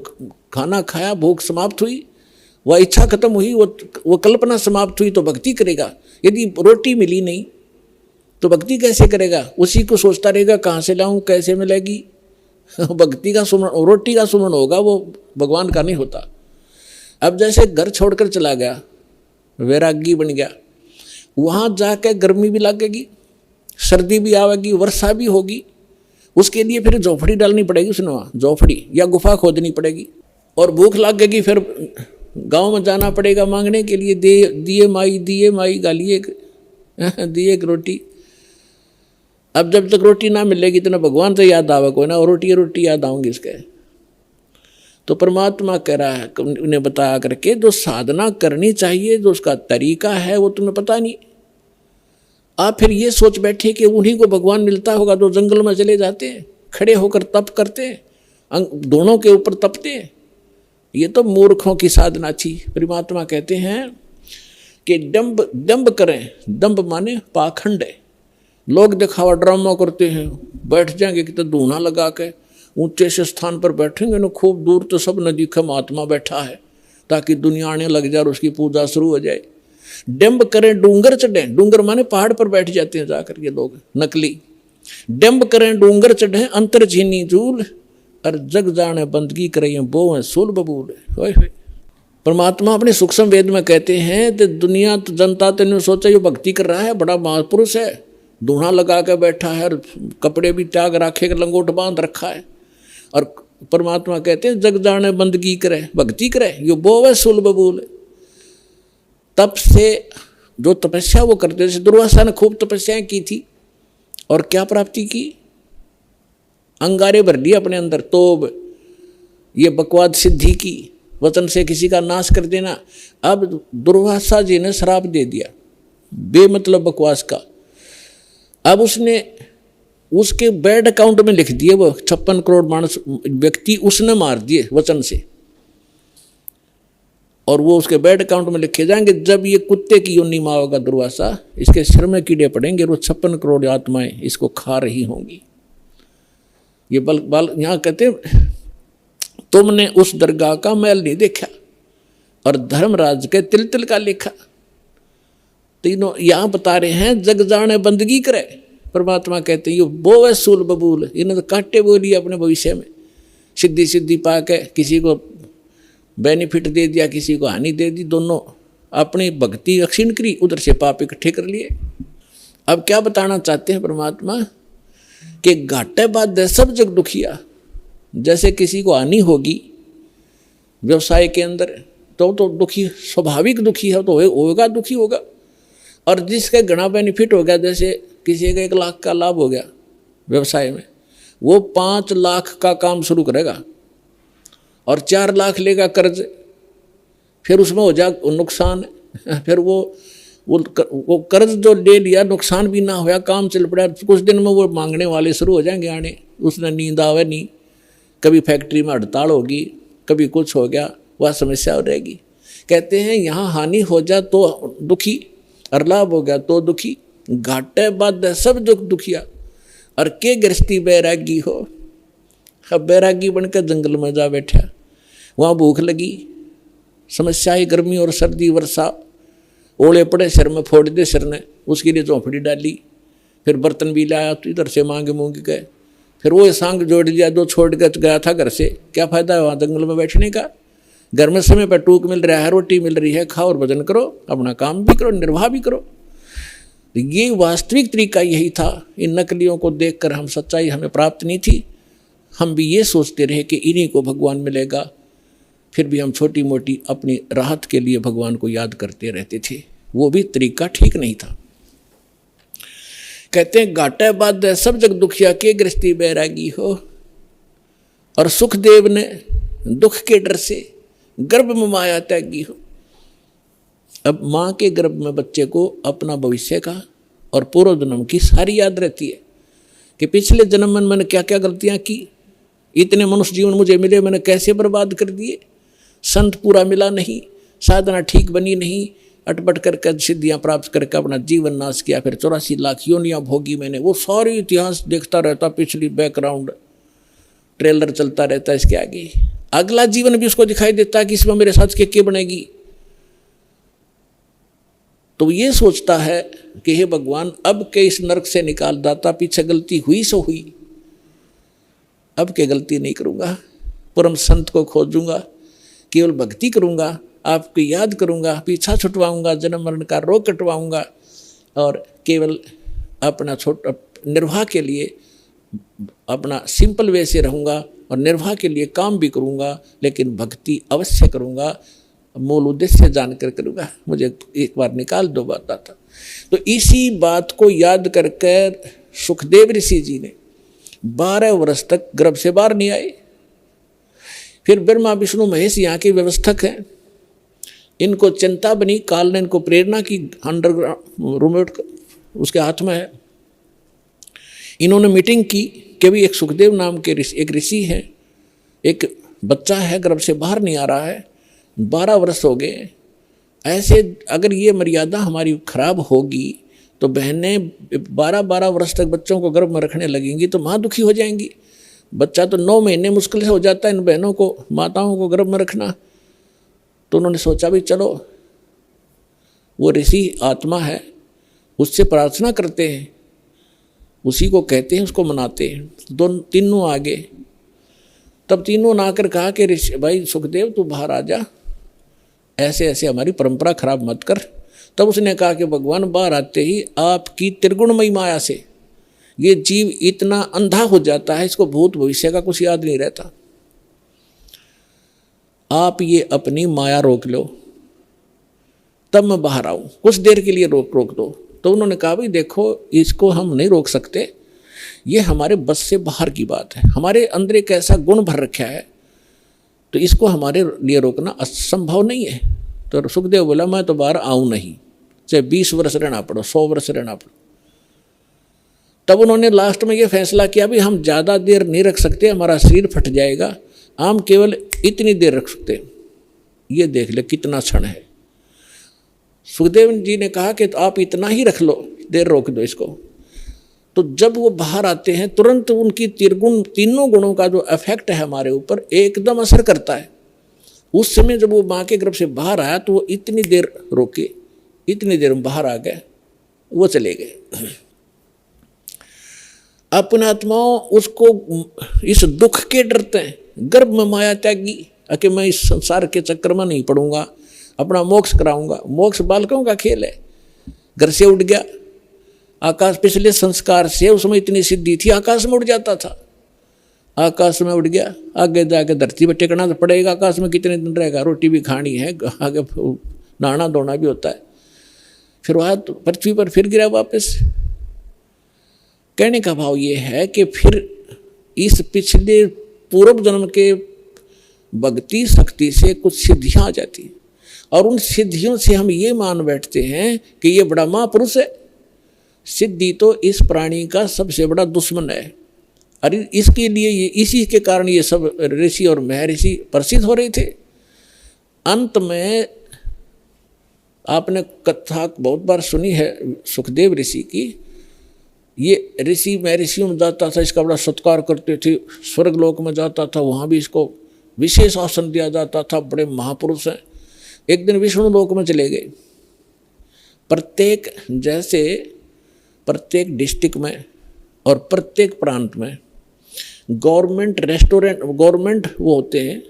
खाना खाया, भूख समाप्त हुई, वह इच्छा खत्म हुई, वो कल्पना समाप्त हुई तो भक्ति करेगा। यदि रोटी मिली नहीं तो भक्ति कैसे करेगा? उसी को सोचता रहेगा कहाँ से लाऊं, कैसे मिलेगी। भक्ति का सुमन, रोटी का सुमन होगा, वो भगवान का नहीं होता। अब जैसे घर छोड़कर चला गया, वैरागी बन गया, वहाँ जाकर गर्मी भी लगेगी, सर्दी भी आवेगी, वर्षा भी होगी, उसके लिए फिर झोपड़ी डालनी पड़ेगी, उसने वहाँ झोपड़ी या गुफा खोदनी पड़ेगी। और भूख लगेगी, फिर गांव में जाना पड़ेगा मांगने के लिए, दिए माई गालिए दिए एक रोटी। अब जब तक रोटी ना मिलेगी तो ना भगवान से याद आवे कोई ना, और रोटी याद आऊंगी इसके। तो परमात्मा कह रहा है, उन्हें बताया करके जो साधना करनी चाहिए, जो उसका तरीका है वो तुम्हें पता नहीं। आप फिर ये सोच बैठे कि उन्हीं को भगवान मिलता होगा जो जंगल में चले जाते हैं, खड़े होकर तप करते, दोनों के ऊपर तपते। ये तो मूर्खों की साधना थी। परमात्मा कहते हैं कि दंभ करें, दंभ माने पाखंड है। लोग दिखावा ड्रामा करते हैं, बैठ जाएंगे कि तो धूना लगा के ऊंचे से स्थान पर बैठेंगे ना, खूब दूर तो सब न दिखे महात्मा बैठा है, ताकि दुनिया आने लग जाए और उसकी पूजा शुरू हो जाए। डंब करें, डूंगर चढ़े, डूंगर माने पहाड़ पर बैठ जाते हैं जाकर ये लोग नकली। डंब करें, डूंगर चढ़े, अंतर झीनी झूल, और जग जाने बंदगी करें बो सुल बबूल। परमात्मा अपने सूक्ष्म वेद में कहते हैं कि दुनिया तो जनता तो सोचा ये भक्ति कर रहा है, बड़ा महापुरुष है, धूना लगा के बैठा है, कपड़े भी त्याग रखे, लंगोट बांध रखा है। और परमात्मा कहते हैं जग जाने बंदगी करे, भक्ति करे, यो बोवे सुल बबूल। तप से जो तपस्या वो करते, जैसे दुर्वासा ने खूब तपस्याएं की थी और क्या प्राप्ति की? अंगारे भर लिए अपने अंदर, तो ये बकवाद सिद्धि की, वचन से किसी का नाश कर देना। अब दुर्वासा जी ने श्राप दे दिया बेमतलब बकवास का। अब उसने उसके बैड अकाउंट में लिख दिए, वो 56 करोड़ मानस व्यक्ति उसने मार दिए वचन से, और वो उसके बैड अकाउंट में लिखे जाएंगे। जब ये कुत्ते की योनि माँ होगा दुर्वासा, इसके सिर में कीड़े पड़ेंगे, वो 56 करोड़ आत्माएं इसको खा रही होंगी। ये बल यहाँ कहते तुमने उस दरगाह का मैल नहीं देखा और धर्मराज के तिल तिल का लिखा। तीनों यहाँ बता रहे हैं जग जाने बंदगी करे। परमात्मा कहते हैं ये बोवे सूल बबूल, इन्होंने तो कांटे बोली अपने भविष्य में, सिद्धि पा के किसी को बेनिफिट दे दिया, किसी को हानि दे दी, दोनों अपनी भक्ति अक्षीण करी, उधर से पाप इकट्ठे कर लिए। अब क्या बताना चाहते हैं परमात्मा कि घाटे बाद सब जग दुखिया। जैसे किसी को हानि होगी व्यवसाय के अंदर तो दुखी, स्वाभाविक दुखी है, तो होगा, दुखी होगा। और जिसका घना बेनिफिट हो गया, जैसे किसी का 1 लाख का लाभ हो गया व्यवसाय में, वो 5 लाख का काम शुरू करेगा और 4 लाख लेगा कर्ज, फिर उसमें हो जा नुकसान। फिर वो कर्ज जो ले लिया, नुकसान भी ना होया, काम चल पड़ा, कुछ दिन में वो मांगने वाले शुरू हो जाएंगे आने, उसने नींद आवे नहीं, कभी फैक्ट्री में हड़ताल होगी, कभी कुछ हो गया, वह समस्या हो रहेगी। कहते हैं यहाँ हानि हो जा तो दुखी और लाभ हो गया तो दुखी, घाटे बाद सब दुख दुखिया। और के गृहस्थी बैरागी हो, अब बैरागी बनकर जंगल में जा बैठा, वहाँ भूख लगी, समस्या है, गर्मी और सर्दी, वर्षा, ओले पड़े, सिर में फोड़ दे सिर ने, उसके लिए झोंपड़ी डाली, फिर बर्तन भी लाया तो इधर से मांगे मूंग गए, फिर वो सांग जोड़ लिया जो छोड़ कर गया था घर से। क्या फायदा है वहाँ जंगल में बैठने का? घर में समय पर टूक मिल रहा है, रोटी मिल रही है, खाओ और भजन करो, अपना काम भी करो, निर्वाह भी करो। ये वास्तविक तरीका यही था। इन नकलियों को देखकर हम सच्चाई हमें प्राप्त नहीं थी, हम भी ये सोचते रहे कि इन्हीं को भगवान मिलेगा, फिर भी हम छोटी मोटी अपनी राहत के लिए भगवान को याद करते रहते थे। वो भी तरीका ठीक नहीं था। कहते हैं घाटे बाद सब जग दुखिया के गृहस्थी बैरागी हो। और सुखदेव ने दुख के डर से गर्भ में माया त्यागी हो। अब माँ के गर्भ में बच्चे को अपना भविष्य का और पूर्व जन्म की सारी याद रहती है कि पिछले जन्म में मैंने क्या क्या गलतियां की, इतने मनुष्य जीवन मुझे मिले, मैंने कैसे बर्बाद कर दिए, संत पूरा मिला नहीं, साधना ठीक बनी नहीं, अटपट करके सिद्धियां प्राप्त करके अपना जीवन नाश किया, फिर 84 लाख योनियां भोगी मैंने। वो सारी इतिहास देखता रहता, पिछली बैकग्राउंड ट्रेलर चलता रहता है इसके आगे। अगला जीवन भी उसको दिखाई देता है कि इसमें मेरे साथ क्या बनेगी। तो ये सोचता है कि हे भगवान, अब के इस नरक से निकाल दाता, पीछे गलती हुई सो हुई, अब के गलती नहीं करूँगा, परम संत को खोजूंगा, केवल भक्ति करूँगा, आपकी याद करूँगा, पीछा छुटवाऊँगा, जन्म मरण का रोग कटवाऊँगा और केवल अपना छोटा निर्वाह के लिए अपना सिंपल वे से रहूँगा और निर्वाह के लिए काम भी करूँगा, लेकिन भक्ति अवश्य करूँगा, मूल उद्देश्य जानकर करूँगा, मुझे एक बार निकाल दो बात आता। तो इसी बात को याद करके सुखदेव ऋषि जी ने 12 वर्ष तक गर्भ से बाहर नहीं आए। फिर ब्रह्मा विष्णु महेश यहाँ के व्यवस्थक हैं, इनको चिंता बनी, काल ने इनको प्रेरणा की, अंडरग्राउंड रिमोट उसके हाथ में है। इन्होंने मीटिंग की कि भी एक सुखदेव नाम के एक ऋषि है, एक बच्चा है गर्भ से बाहर नहीं आ रहा है, 12 वर्ष हो गए, ऐसे अगर ये मर्यादा हमारी खराब होगी तो बहनें 12-12 वर्ष तक बच्चों को गर्भ में रखने लगेंगी तो माँ दुखी हो जाएंगी। बच्चा तो 9 महीने मुश्किल से हो जाता है इन बहनों को, माताओं को गर्भ में रखना। तो उन्होंने सोचा भी चलो वो ऋषि आत्मा है, उससे प्रार्थना करते हैं, उसी को कहते हैं, उसको मनाते हैं। तीनों आगे, तब तीनों ने आकर कहा कि ऋषि भाई सुखदेव तू बाहर आ जा, ऐसे ऐसे हमारी परंपरा खराब मत कर। तब उसने कहा कि भगवान बाहर आते ही आपकी त्रिगुणमयी माया से ये जीव इतना अंधा हो जाता है, इसको भूत भविष्य का कुछ याद नहीं रहता, आप ये अपनी माया रोक लो, तब मैं बाहर आऊँ, कुछ देर के लिए रोक दो। तो उन्होंने कहा भाई देखो इसको हम नहीं रोक सकते, ये हमारे बस से बाहर की बात है, हमारे अंदर एक ऐसा गुण भर रखा है तो इसको हमारे लिए रोकना असंभव नहीं है। तो सुखदेव बोला मैं तो बाहर आऊँ नहीं, चाहे 20 वर्ष रहना पड़ो, 100 वर्ष रहना पड़ो। तब उन्होंने लास्ट में ये फैसला किया भी हम ज़्यादा देर नहीं रख सकते, हमारा शरीर फट जाएगा, हम केवल इतनी देर रख सकते हैं, ये देख ले कितना क्षण है। सुखदेव जी ने कहा कि तो आप इतना ही रख लो, देर रोक दो इसको। तो जब वो बाहर आते हैं तुरंत उनकी तीनों गुणों का जो इफेक्ट है हमारे ऊपर एकदम असर करता है। उस समय जब वो माँ के गर्भ से बाहर आया तो वो इतनी देर रोके, इतनी देर में बाहर आ गए, वो चले गए। अपने आत्माओं उसको इस दुख के डरते हैं, गर्भ में माया त्यागी कि मैं इस संसार के चक्कर में नहीं पड़ूंगा, अपना मोक्ष कराऊंगा। मोक्ष बालकों का खेल है। घर से उठ गया आकाश, पिछले संस्कार से उसमें इतनी सिद्धि थी, आकाश में उड़ जाता था, आकाश में उड़ गया, आगे जाके धरती पर टेकना तो पड़ेगा, आकाश में कितने दिन रहेगा, रोटी भी खानी है, आगे नहाना धोना भी होता है, फिर वह पृथ्वी पर फिर गिरा वापस। कहने का भाव ये है कि फिर इस पिछले पूर्व जन्म के भक्ति शक्ति से कुछ सिद्धियाँ आ जाती हैं और उन सिद्धियों से हम ये मान बैठते हैं कि ये बड़ा महापुरुष है। सिद्धि तो इस प्राणी का सबसे बड़ा दुश्मन है, अरे इसके लिए ये इसी के कारण ये सब ऋषि और महर्षि प्रसिद्ध हो रहे थे। अंत में आपने कथा बहुत बार सुनी है सुखदेव ऋषि की, ये ऋषि महर्षियों में जाता था, इसका बड़ा सत्कार करते थे, स्वर्गलोक में जाता था, वहाँ भी इसको विशेष आसन दिया जाता था, बड़े महापुरुष हैं। एक दिन विष्णु लोक में चले गए। प्रत्येक डिस्ट्रिक्ट में और प्रत्येक प्रांत में गवर्नमेंट रेस्टोरेंट, गवर्नमेंट वो होते हैं,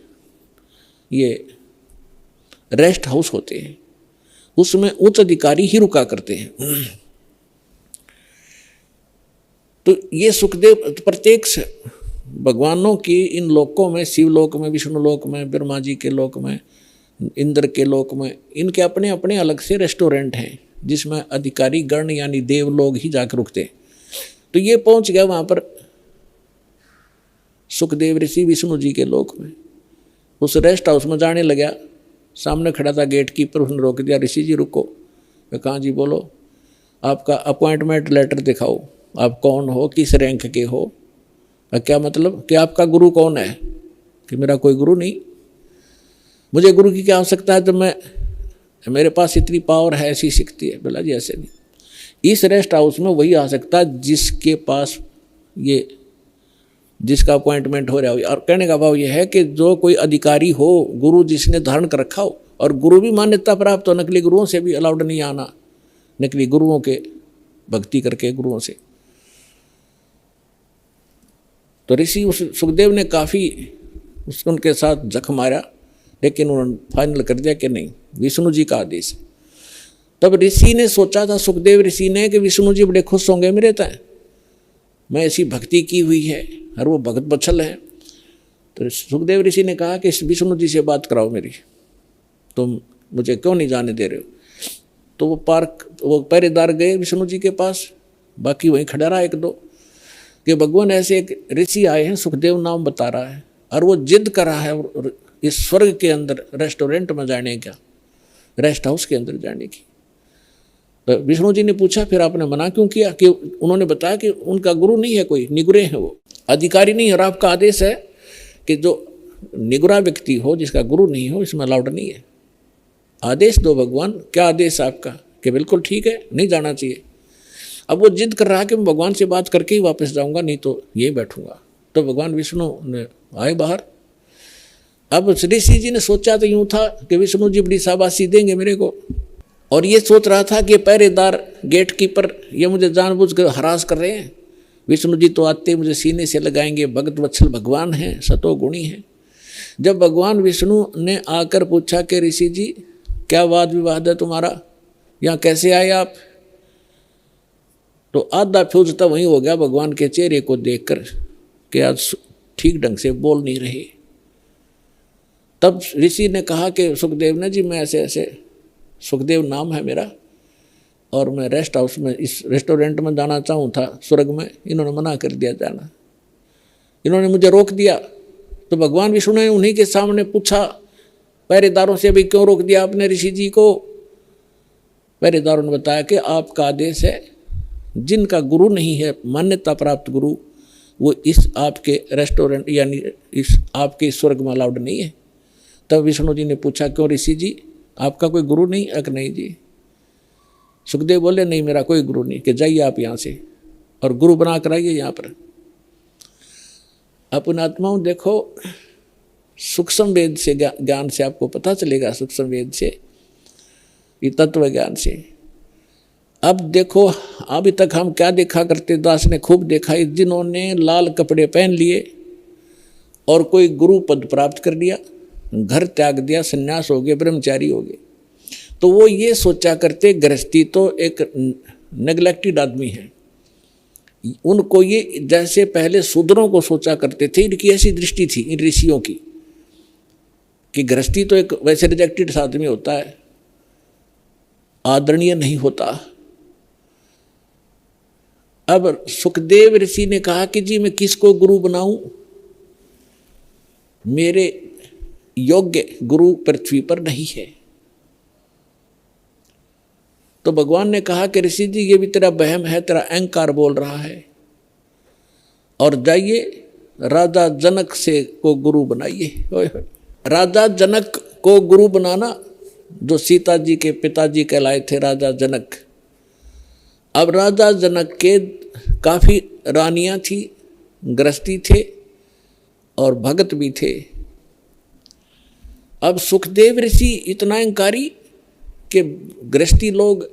ये रेस्ट हाउस होते हैं, उसमें उच्च अधिकारी ही रुका करते हैं। तो ये सुखदेव प्रत्येक भगवानों की इन लोकों में, शिवलोक में, विष्णु लोक में, ब्रह्मा जी के लोक में, इंद्र के लोक में, इनके अपने अपने अलग से रेस्टोरेंट हैं जिसमें अधिकारी गण यानी देव लोग ही जाकर रुकते हैं। तो ये पहुंच गया वहाँ पर सुखदेव ऋषि विष्णु जी के लोक में। उस रेस्ट हाउस में जाने लगा, सामने खड़ा था गेट कीपर, उसने रोक दिया, ऋषि जी रुको। मैं कहाँ जी बोलो, आपका अपॉइंटमेंट लेटर दिखाओ, आप कौन हो, किस रैंक के हो। क्या मतलब कि आपका गुरु कौन है? कि मेरा कोई गुरु नहीं, मुझे गुरु की क्या आवश्यकता है, तो मेरे पास इतनी पावर है, ऐसी शक्ति है। बोला जी ऐसे नहीं, इस रेस्ट हाउस में वही आ सकता है जिसके पास जिसका अपॉइंटमेंट हो रहा हो। और कहने का भाव यह है कि जो कोई अधिकारी हो, गुरु जिसने धारण कर रखा हो, और गुरु भी मान्यता प्राप्त हो, नकली गुरुओं से भी अलाउड नहीं आना, नकली गुरुओं के भक्ति करके गुरुओं से। तो ऋषि उस सुखदेव ने काफ़ी उनके साथ जख मारा, लेकिन उन्होंने फाइनल कर दिया कि नहीं, विष्णु जी का आदेश है। तब ऋषि ने सोचा था, सुखदेव ऋषि ने, कि विष्णु जी बड़े खुश होंगे मेरे तय, मैं ऐसी भक्ति की हुई है और वो भगत बत्सल है। तो सुखदेव ऋषि ने कहा कि विष्णु जी से बात कराओ मेरी, तुम मुझे क्यों नहीं जाने दे रहे हो। तो वो पहरेदार गए विष्णु जी के पास, बाकी वहीं खड़ा रहा एक दो, कि भगवान ऐसे एक ऋषि आए हैं, सुखदेव नाम बता रहा है, और वो जिद कर रहा है इस स्वर्ग के अंदर रेस्टोरेंट में जाने का, रेस्ट हाउस के अंदर जाने की। तो विष्णु जी ने पूछा, फिर आपने मना क्यों किया? कि उन्होंने बताया कि उनका गुरु नहीं है, कोई निगुरे हैं, वो अधिकारी नहीं है, और आपका आदेश है कि जो निगुरा व्यक्ति हो, जिसका गुरु नहीं हो, इसमें अलाउड नहीं है। आदेश दो भगवान, क्या आदेश आपका? कि बिल्कुल ठीक है, नहीं जाना चाहिए। अब वो जिद कर रहा है कि मैं भगवान से बात करके ही वापस जाऊंगा, नहीं तो यही बैठूंगा। तो भगवान विष्णु ने आए बाहर। अब ऋषि जी ने सोचा तो यूँ था कि विष्णु जी बड़ी शाबाशी देंगे मेरे को, और ये सोच रहा था कि पहरेदार गेट कीपर ये मुझे जानबूझ कर हरास कर रहे हैं, विष्णु जी तो आते मुझे सीने से लगाएंगे, भगत वत्सल भगवान हैं, सतो गुणी हैं। जब भगवान विष्णु ने आकर पूछा कि ऋषि जी क्या वाद विवाद है तुम्हारा, यहाँ कैसे आए आप, तो आधा फ्यूज तो वहीं हो गया भगवान के चेहरे को देखकर कि आज ठीक ढंग से बोल नहीं रहे। तब ऋषि ने कहा कि सुखदेव ने जी, मैं ऐसे ऐसे, सुखदेव नाम है मेरा, और मैं रेस्ट हाउस में, इस रेस्टोरेंट में जाना चाहूँ था स्वर्ग में, इन्होंने मना कर दिया जाना, इन्होंने मुझे रोक दिया। तो भगवान विष्णु ने उन्हीं के सामने पूछा पहरेदारों से, भी क्यों रोक दिया आपने ऋषि जी को? पहरेदारों ने बताया कि आपका आदेश है, जिनका गुरु नहीं है, मान्यता प्राप्त गुरु, वो इस आपके रेस्टोरेंट यानी इस आपके स्वर्ग में अलाउड नहीं है। तब विष्णु जी ने पूछा, क्यों ऋषि जी, आपका कोई गुरु नहीं? अक नहीं जी। सुखदेव बोले, नहीं मेरा कोई गुरु नहीं, कि जाइए आप यहाँ से और गुरु बना कर आइए यहाँ पर। अपने आत्माओं देखो, सूक्ष्म वेद से ज्ञान से आपको पता चलेगा, सूक्ष्म वेद से, ये तत्व ज्ञान से। अब देखो, अभी तक हम क्या देखा करते, दास ने खूब देखा, जिन्होंने लाल कपड़े पहन लिए और कोई गुरु पद प्राप्त कर लिया, घर त्याग दिया, सन्यास हो गए, ब्रह्मचारी हो गए, तो वो ये सोचा करते गृहस्थी तो एक नेग्लेक्टेड आदमी है। उनको ये जैसे पहले शूद्रों को सोचा करते थे, इनकी ऐसी दृष्टि थी इन ऋषियों की कि गृहस्थी तो एक वैसे रिजेक्टेड आदमी होता है, आदरणीय नहीं होता। अब सुखदेव ऋषि ने कहा कि जी मैं किसको गुरु बनाऊं, मेरे योग्य गुरु पृथ्वी पर नहीं है। तो भगवान ने कहा कि ऋषि जी ये भी तेरा वहम है, तेरा अहंकार बोल रहा है, और जाइए राजा जनक से को गुरु बनाइए। राजा जनक को गुरु बनाना, जो सीता जी के पिताजी कहलाए थे राजा जनक। अब राजा जनक के काफ़ी रानियां थी, गृहस्थी थे और भगत भी थे। अब सुखदेव ऋषि इतना अहंकारी कि गृहस्थी लोग,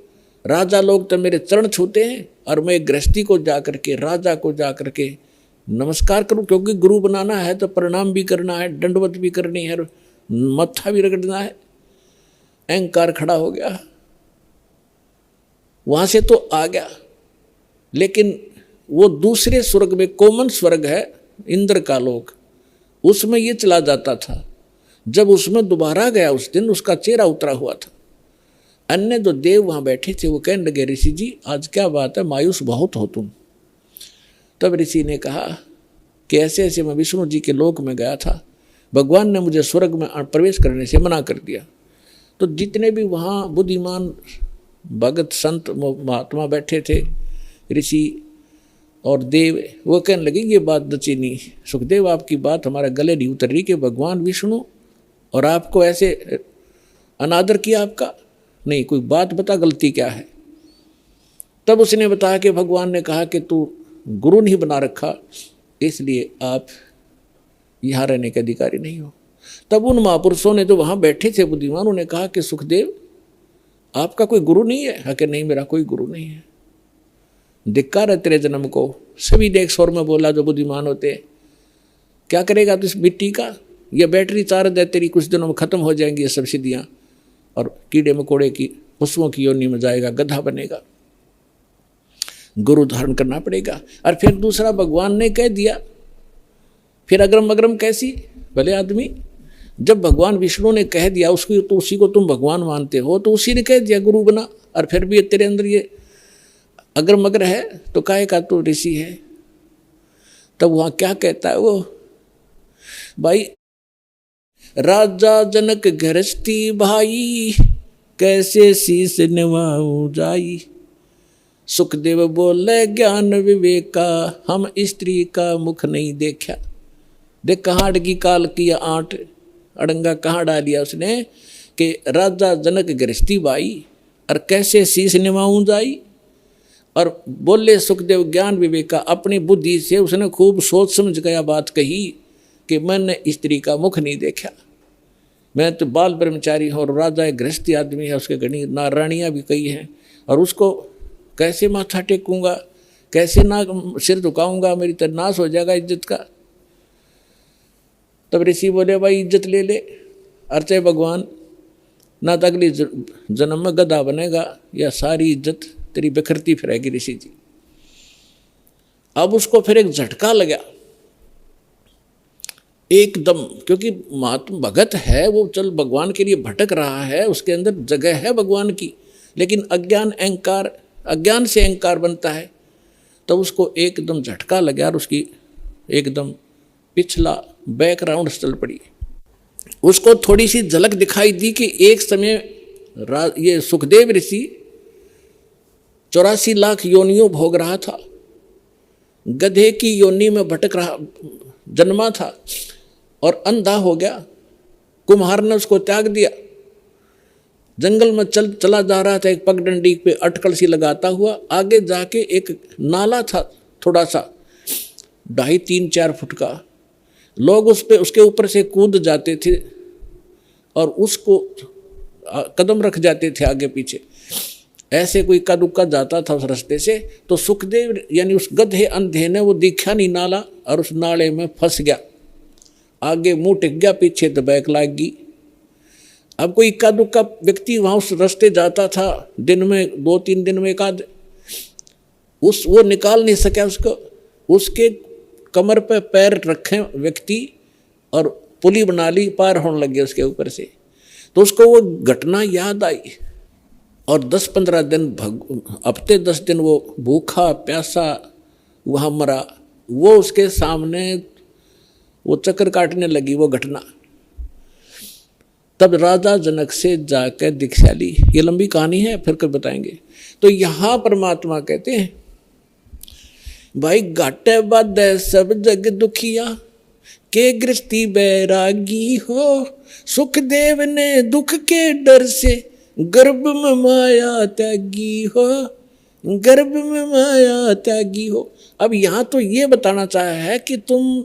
राजा लोग तो मेरे चरण छूते हैं, और मैं गृहस्थी को जाकर के, राजा को जाकर के नमस्कार करूं, क्योंकि गुरु बनाना है तो प्रणाम भी करना है, दंडवत भी करनी है, मत्था भी रगड़ना है। अहंकार खड़ा हो गया, वहां से तो आ गया, लेकिन वो दूसरे स्वर्ग में, कॉमन स्वर्ग है इंद्र का लोक, उसमें ये चला जाता था। जब उसमें दोबारा गया उस दिन उसका चेहरा उतरा हुआ था। अन्य जो देव वहाँ बैठे थे वो कहने लगे, ऋषि जी आज क्या बात है, मायूस बहुत हो तुम। तब ऋषि ने कहा कि ऐसे ऐसे मैं विष्णु जी के लोक में गया था, भगवान ने मुझे स्वर्ग में प्रवेश करने से मना कर दिया। तो जितने भी वहाँ बुद्धिमान भगत संत महात्मा बैठे थे, ऋषि और देव, वो कहने लगे ये बात दचीनी, सुखदेव आपकी बात हमारे गले नहीं उतर रही कि भगवान विष्णु और आपको ऐसे अनादर किया आपका, नहीं कोई बात बता गलती क्या है। तब उसने बताया कि भगवान ने कहा कि तू गुरु नहीं बना रखा, इसलिए आप यहाँ रहने के अधिकारी नहीं हो। तब उन महापुरुषों ने जो वहाँ बैठे थे बुद्धिमान, उन्होंने कहा कि सुखदेव आपका कोई गुरु नहीं है? कि नहीं मेरा कोई गुरु नहीं है। धिक्कार है तेरे जन्म को। सभी ने एक स्वर में बोला जो बुद्धिमान होते, क्या करेगा तू इस मिट्टी का? यह बैटरी चार्ज है तेरी, कुछ दिनों में खत्म हो जाएंगी ये सब सिद्धियाँ, और कीड़े मकोड़े की पशुओं की योनि में जाएगा, गधा बनेगा, गुरु धारण करना पड़ेगा। और फिर दूसरा भगवान ने कह दिया, फिर अग्रम अग्रम कैसी भले आदमी, जब भगवान विष्णु ने कह दिया उसको, तो उसी को तुम भगवान मानते हो, तो उसी ने कह दिया गुरु बना, और फिर भी तेरे अंदर ये अग्र मग्र है, तो काहे का तू ऋषि है। तब वहाँ क्या कहता है वो, भाई राजा जनक गृहस्थी भाई, कैसे शीस निभाऊं जाई। सुखदेव बोले ज्ञान विवेका, हम स्त्री का मुख नहीं देखा। देख कहाँ अड़गी काल की आंट, अड़ंगा कहाँ डालिया उसने, कि राजा जनक गृहस्थी भाई और कैसे शीस निभाऊं जाई। और बोले सुखदेव ज्ञान विवेका, अपनी बुद्धि से उसने खूब सोच समझ गया बात कही कि मैंने स्त्री का मुख नहीं देखा, मैं तो बाल ब्रह्मचारी हूँ, और राजा एक गृहस्थी आदमी है, उसके घनी नारायणियाँ भी कई हैं, और उसको कैसे माथा टेकूंगा, कैसे ना सिर झुकाऊंगा, मेरी तो नाश हो जाएगा इज्जत का। तब ऋषि बोले भाई इज्जत ले ले, अर्चे भगवान ना तो अगली जन्म में गधा बनेगा, या सारी इज्जत तेरी बिखरती फिरेगी ऋषि जी। अब उसको फिर एक झटका लगा एकदम, क्योंकि महात्मा भगत है वो, चल भगवान के लिए भटक रहा है, उसके अंदर जगह है भगवान की, लेकिन अज्ञान अहंकार, अज्ञान से अहंकार बनता है। तब उसको एकदम झटका लगा और उसकी एकदम पिछला बैकग्राउंड चल पड़ी। उसको थोड़ी सी झलक दिखाई दी कि एक समय ये सुखदेव ऋषि 84 लाख योनियों भोग रहा था, गधे की योनि में भटक रहा, जन्मा था और अंधा हो गया। कुम्हार ने उसको त्याग दिया, जंगल में चला जा रहा था, एक पगडंडी पे अटकल सी लगाता हुआ। आगे जाके एक नाला था थोड़ा सा 2.5-3-4 फुट का, लोग उस पे उसके ऊपर से कूद जाते थे और उसको कदम रख जाते थे आगे पीछे, ऐसे कोई इक्का दुक्का जाता था उस रास्ते से। तो सुखदेव यानी उस गधे अंधे ने वो दिखा नहीं नाला, और उस नाले में फंस गया, आगे मुंह टिक गया, पीछे तो बैक लाग गई। अब कोई इक्का दुक्का व्यक्ति वहाँ उस रास्ते जाता था, दिन में 2-3 दिन में एक आध, वो निकाल नहीं सका उसको, उसके कमर पे पैर रखे व्यक्ति और पुली बना ली, पार होने लगे उसके ऊपर से। तो उसको वो घटना याद आई, और 10-15 दिन हफ्ते 10 दिन वो भूखा प्यासा वहाँ मरा। वो उसके सामने वो चक्कर काटने लगी वो घटना। तब राजा जनक से जाकर दीक्षा ली। ये लंबी कहानी है, फिर कब बताएंगे। तो यहाँ परमात्मा कहते हैं भाई घाटे बाधे सब जग दुखिया, के गृहस्थी बैरागी हो। सुखदेव ने दुख के डर से गर्भ में माया त्यागी हो, गर्भ में माया त्यागी हो। अब यहाँ तो ये बताना चाहा है कि तुम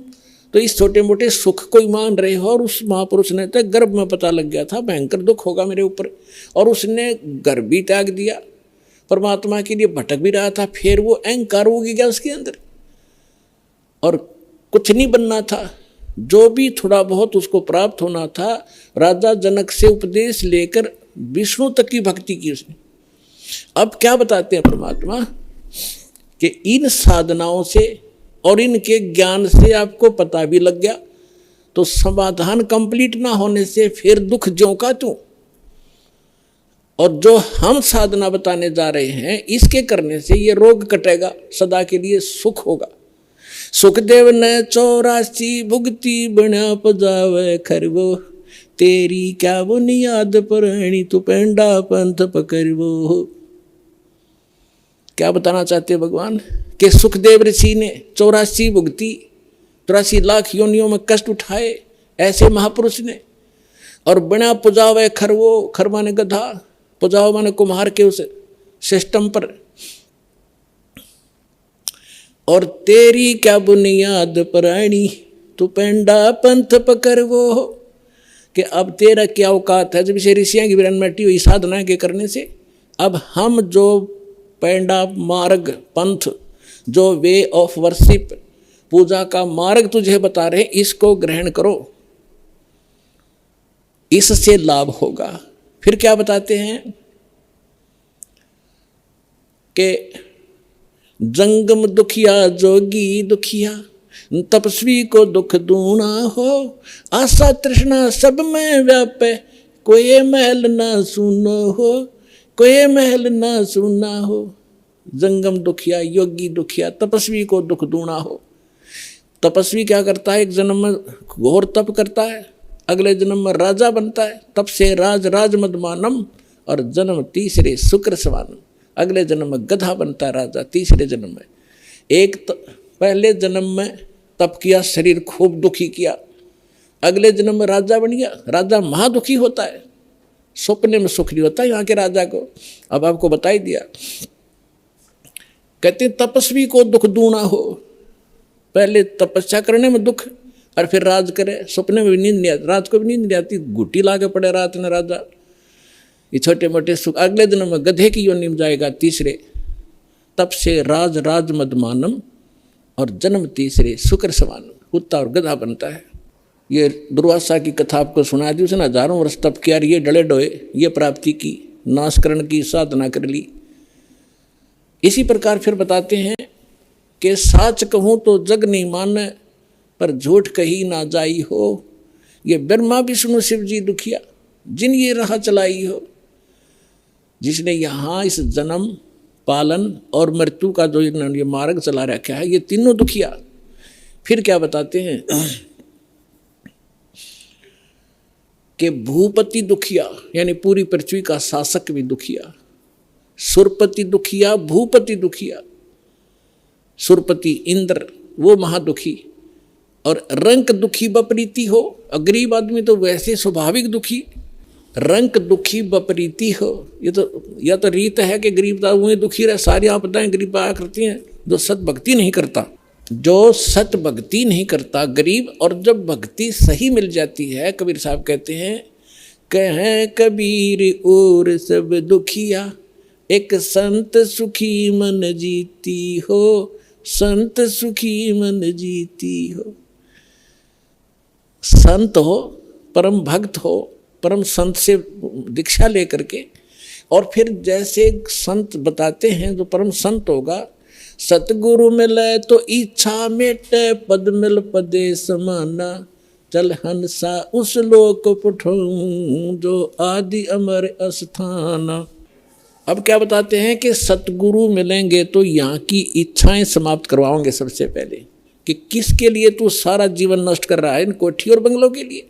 तो इस छोटे मोटे सुख को ही मान रहे हो, और उस महापुरुष ने तो गर्भ में पता लग गया था भयंकर दुख होगा मेरे ऊपर, और उसने गर्भ भी त्याग दिया, परमात्मा के लिए भटक भी रहा था। फिर वो अहंकार हो गया उसके अंदर, और कुछ नहीं बनना था। जो भी थोड़ा बहुत उसको प्राप्त होना था, राजा जनक से उपदेश लेकर विष्णु तक की भक्ति की उसने। अब क्या बताते हैं परमात्मा कि इन साधनाओं से और इनके ज्ञान से आपको पता भी लग गया, तो समाधान कंप्लीट ना होने से फिर दुख ज्यों का त्यों। और जो हम साधना बताने जा रहे हैं, इसके करने से ये रोग कटेगा, सदा के लिए सुख होगा। सुखदेव ने 84 भुगती बना पजावे खरवो, तेरी क्या बुनियाद पुरानी तू पेंडा पंथ पकड़वो। क्या बताना चाहते भगवान कि सुखदेव ऋषि ने 84 भुगती, 84 लाख योनियों में कष्ट उठाए ऐसे महापुरुष ने, और बिना पुजावे खरवो, खरवा ने गधा, पुजाव माने कुम्हार के उस सिस्टम पर, और तेरी क्या बुनियाद पुरानी तू पेंडा पंथ पकड़वो, कि अब तेरा क्या औकात है। जब इसे ऋषियां की विरन मटी हुई साधना के करने से अब हम जो पेंडा मार्ग पंथ, जो वे ऑफ वर्शिप, पूजा का मार्ग तुझे बता रहे, इसको ग्रहण करो, इससे लाभ होगा। फिर क्या बताते हैं कि जंगम दुखिया जोगी दुखिया, तपस्वी को दुख दूना हो, आशा तृष्णा सब में व्यापे, कोई महल ना सुनो हो, कोई महल ना सुना हो। जंगम दुखिया, योगी दुखिया, तपस्वी को दुख दूना हो। तपस्वी क्या करता है, एक जन्म में घोर तप करता है, अगले जन्म में राजा बनता है, तप से राज राज मदमानम, और जन्म तीसरे शुक्र सवानम, अगले जन्म में गधा बनता है राजा तीसरे जन्म में। एक पहले जन्म में तप किया, शरीर खूब दुखी किया, अगले जन्म में राजा बन गया, राजा महादुखी होता है, सपने में सुख नहीं होता यहाँ के राजा को। अब आपको बता ही दिया, कहते तपस्वी को दुख दूना हो, पहले तपस्या करने में दुख, और फिर राज करे, सपने में भी नींद नहीं आती, रात को भी नींद नहीं आती, घुट्टी ला के पड़े रात में राजा, ये छोटे मोटे सुख। अगले दिन में गधे की योनि में जाएगा तीसरे, तप से राज राज मदमानम, और जन्म तीसरे शुक्र सवानम, कुत्ता और गधा बनता है। ये दुर्वासा की कथा आपको सुना दी, उसने हजारों वर्ष तप किया, ये डले डोए, ये प्राप्ति की, नाशकरण की साधना कर ली। इसी प्रकार फिर बताते हैं कि साच कहूँ तो जग नहीं माने, पर झूठ कही ना जाई हो, ये ब्रह्मा विष्णु शिव जी दुखिया, जिन ये राह चलाई हो, जिसने यहाँ इस जन्म पालन और मृत्यु का जो ये मार्ग चला रखा है, ये तीनों दुखिया। फिर क्या बताते हैं कि भूपति दुखिया, यानी पूरी पृथ्वी का शासक भी दुखिया, सुरपति दुखिया, भूपति दुखिया। सुरपति इंद्र वो महादुखी, और रंक दुखी बपरीती हो, गरीब आदमी तो वैसे स्वाभाविक दुखी, रंक दुखी बपरीती हो, ये तो या तो रीत है कि गरीब वही दुखी रहे, सारी आपदाएं गरीब आया करती हैं। जो सत भक्ति नहीं करता, जो सत भक्ति नहीं करता गरीब, और जब भक्ति सही मिल जाती है, कबीर साहब कहते हैं, कहें कबीर और सब दुखिया, एक संत सुखी मन जीती हो, संत सुखी मन जीती हो। संत हो, परम भक्त हो, परम संत से दीक्षा लेकर के, और फिर जैसे संत बताते हैं जो परम संत होगा, सतगुरु मिले तो इच्छा मेटे, पद मिल पदे समाना, चल हंसा उस लोक पठाऊं, जो आदि अमर अस्थाना। अब क्या बताते हैं कि सतगुरु मिलेंगे तो यहाँ की इच्छाएं समाप्त करवाओगे सबसे पहले, कि किसके लिए तू सारा जीवन नष्ट कर रहा है, इन कोठी और बंगलों के लिए।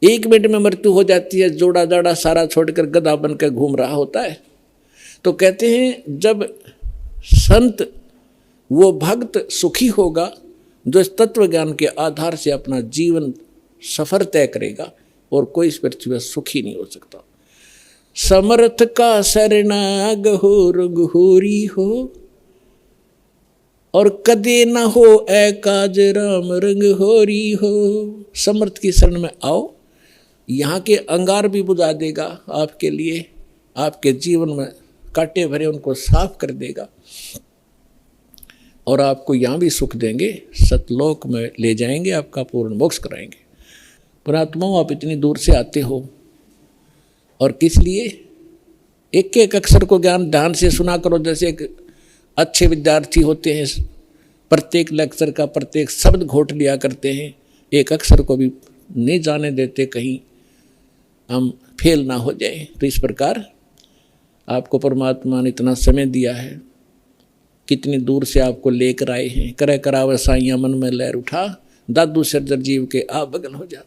1 मिनट में मृत्यु हो जाती है, जोड़ा जाड़ा सारा छोड़कर गधा बनकर घूम रहा होता है। तो कहते हैं जब संत वो भक्त सुखी होगा, जो इस तत्व ज्ञान के आधार से अपना जीवन सफर तय करेगा, और कोई इस पृथ्वी पर सुखी नहीं हो सकता। समर्थ का शरणाग हो रघुहोरी हो, और कदे न हो ए काज राम रंग होरी हो। समर्थ की शरण में आओ, यहाँ के अंगार भी बुझा देगा आपके लिए, आपके जीवन में कांटे भरे उनको साफ कर देगा, और आपको यहाँ भी सुख देंगे, सतलोक में ले जाएंगे, आपका पूर्ण मोक्ष कराएंगे। पुरात्माओं, आप इतनी दूर से आते हो, और किस लिए? एक एक अक्षर को ज्ञान ध्यान से सुना करो। जैसे एक अच्छे विद्यार्थी होते हैं, प्रत्येक लेक्चर का प्रत्येक शब्द घोट लिया करते हैं, एक अक्षर को भी नहीं जाने देते कहीं हम फेल ना हो जाए। तो इस प्रकार आपको परमात्मा ने इतना समय दिया है, कितनी दूर से आपको लेकर आए हैं। करे करावे साइया मन में लहर उठा, दादू सरजर जीव के आप बगल हो जा।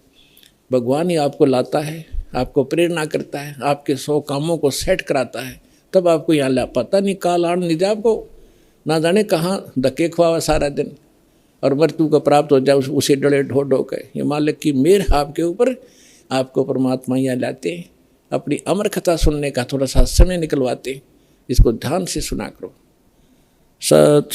भगवान ही आपको लाता है, आपको प्रेरणा करता है, आपके 100 कामों को सेट कराता है, तब आपको यहाँ ला। पता नहीं काल आन नहीं दे आपको, ना जाने कहाँ धक्के खुआवा सारा दिन और मृत्यु को प्राप्त हो जाए उसे डरे ढो ढो के। ये मालिक की मेहर आपके ऊपर, आपको परमात्मा यहाँ लाते हैं। अपनी अमर कथा सुनने का थोड़ा सा समय निकलवाते, इसको ध्यान से सुना करो। सत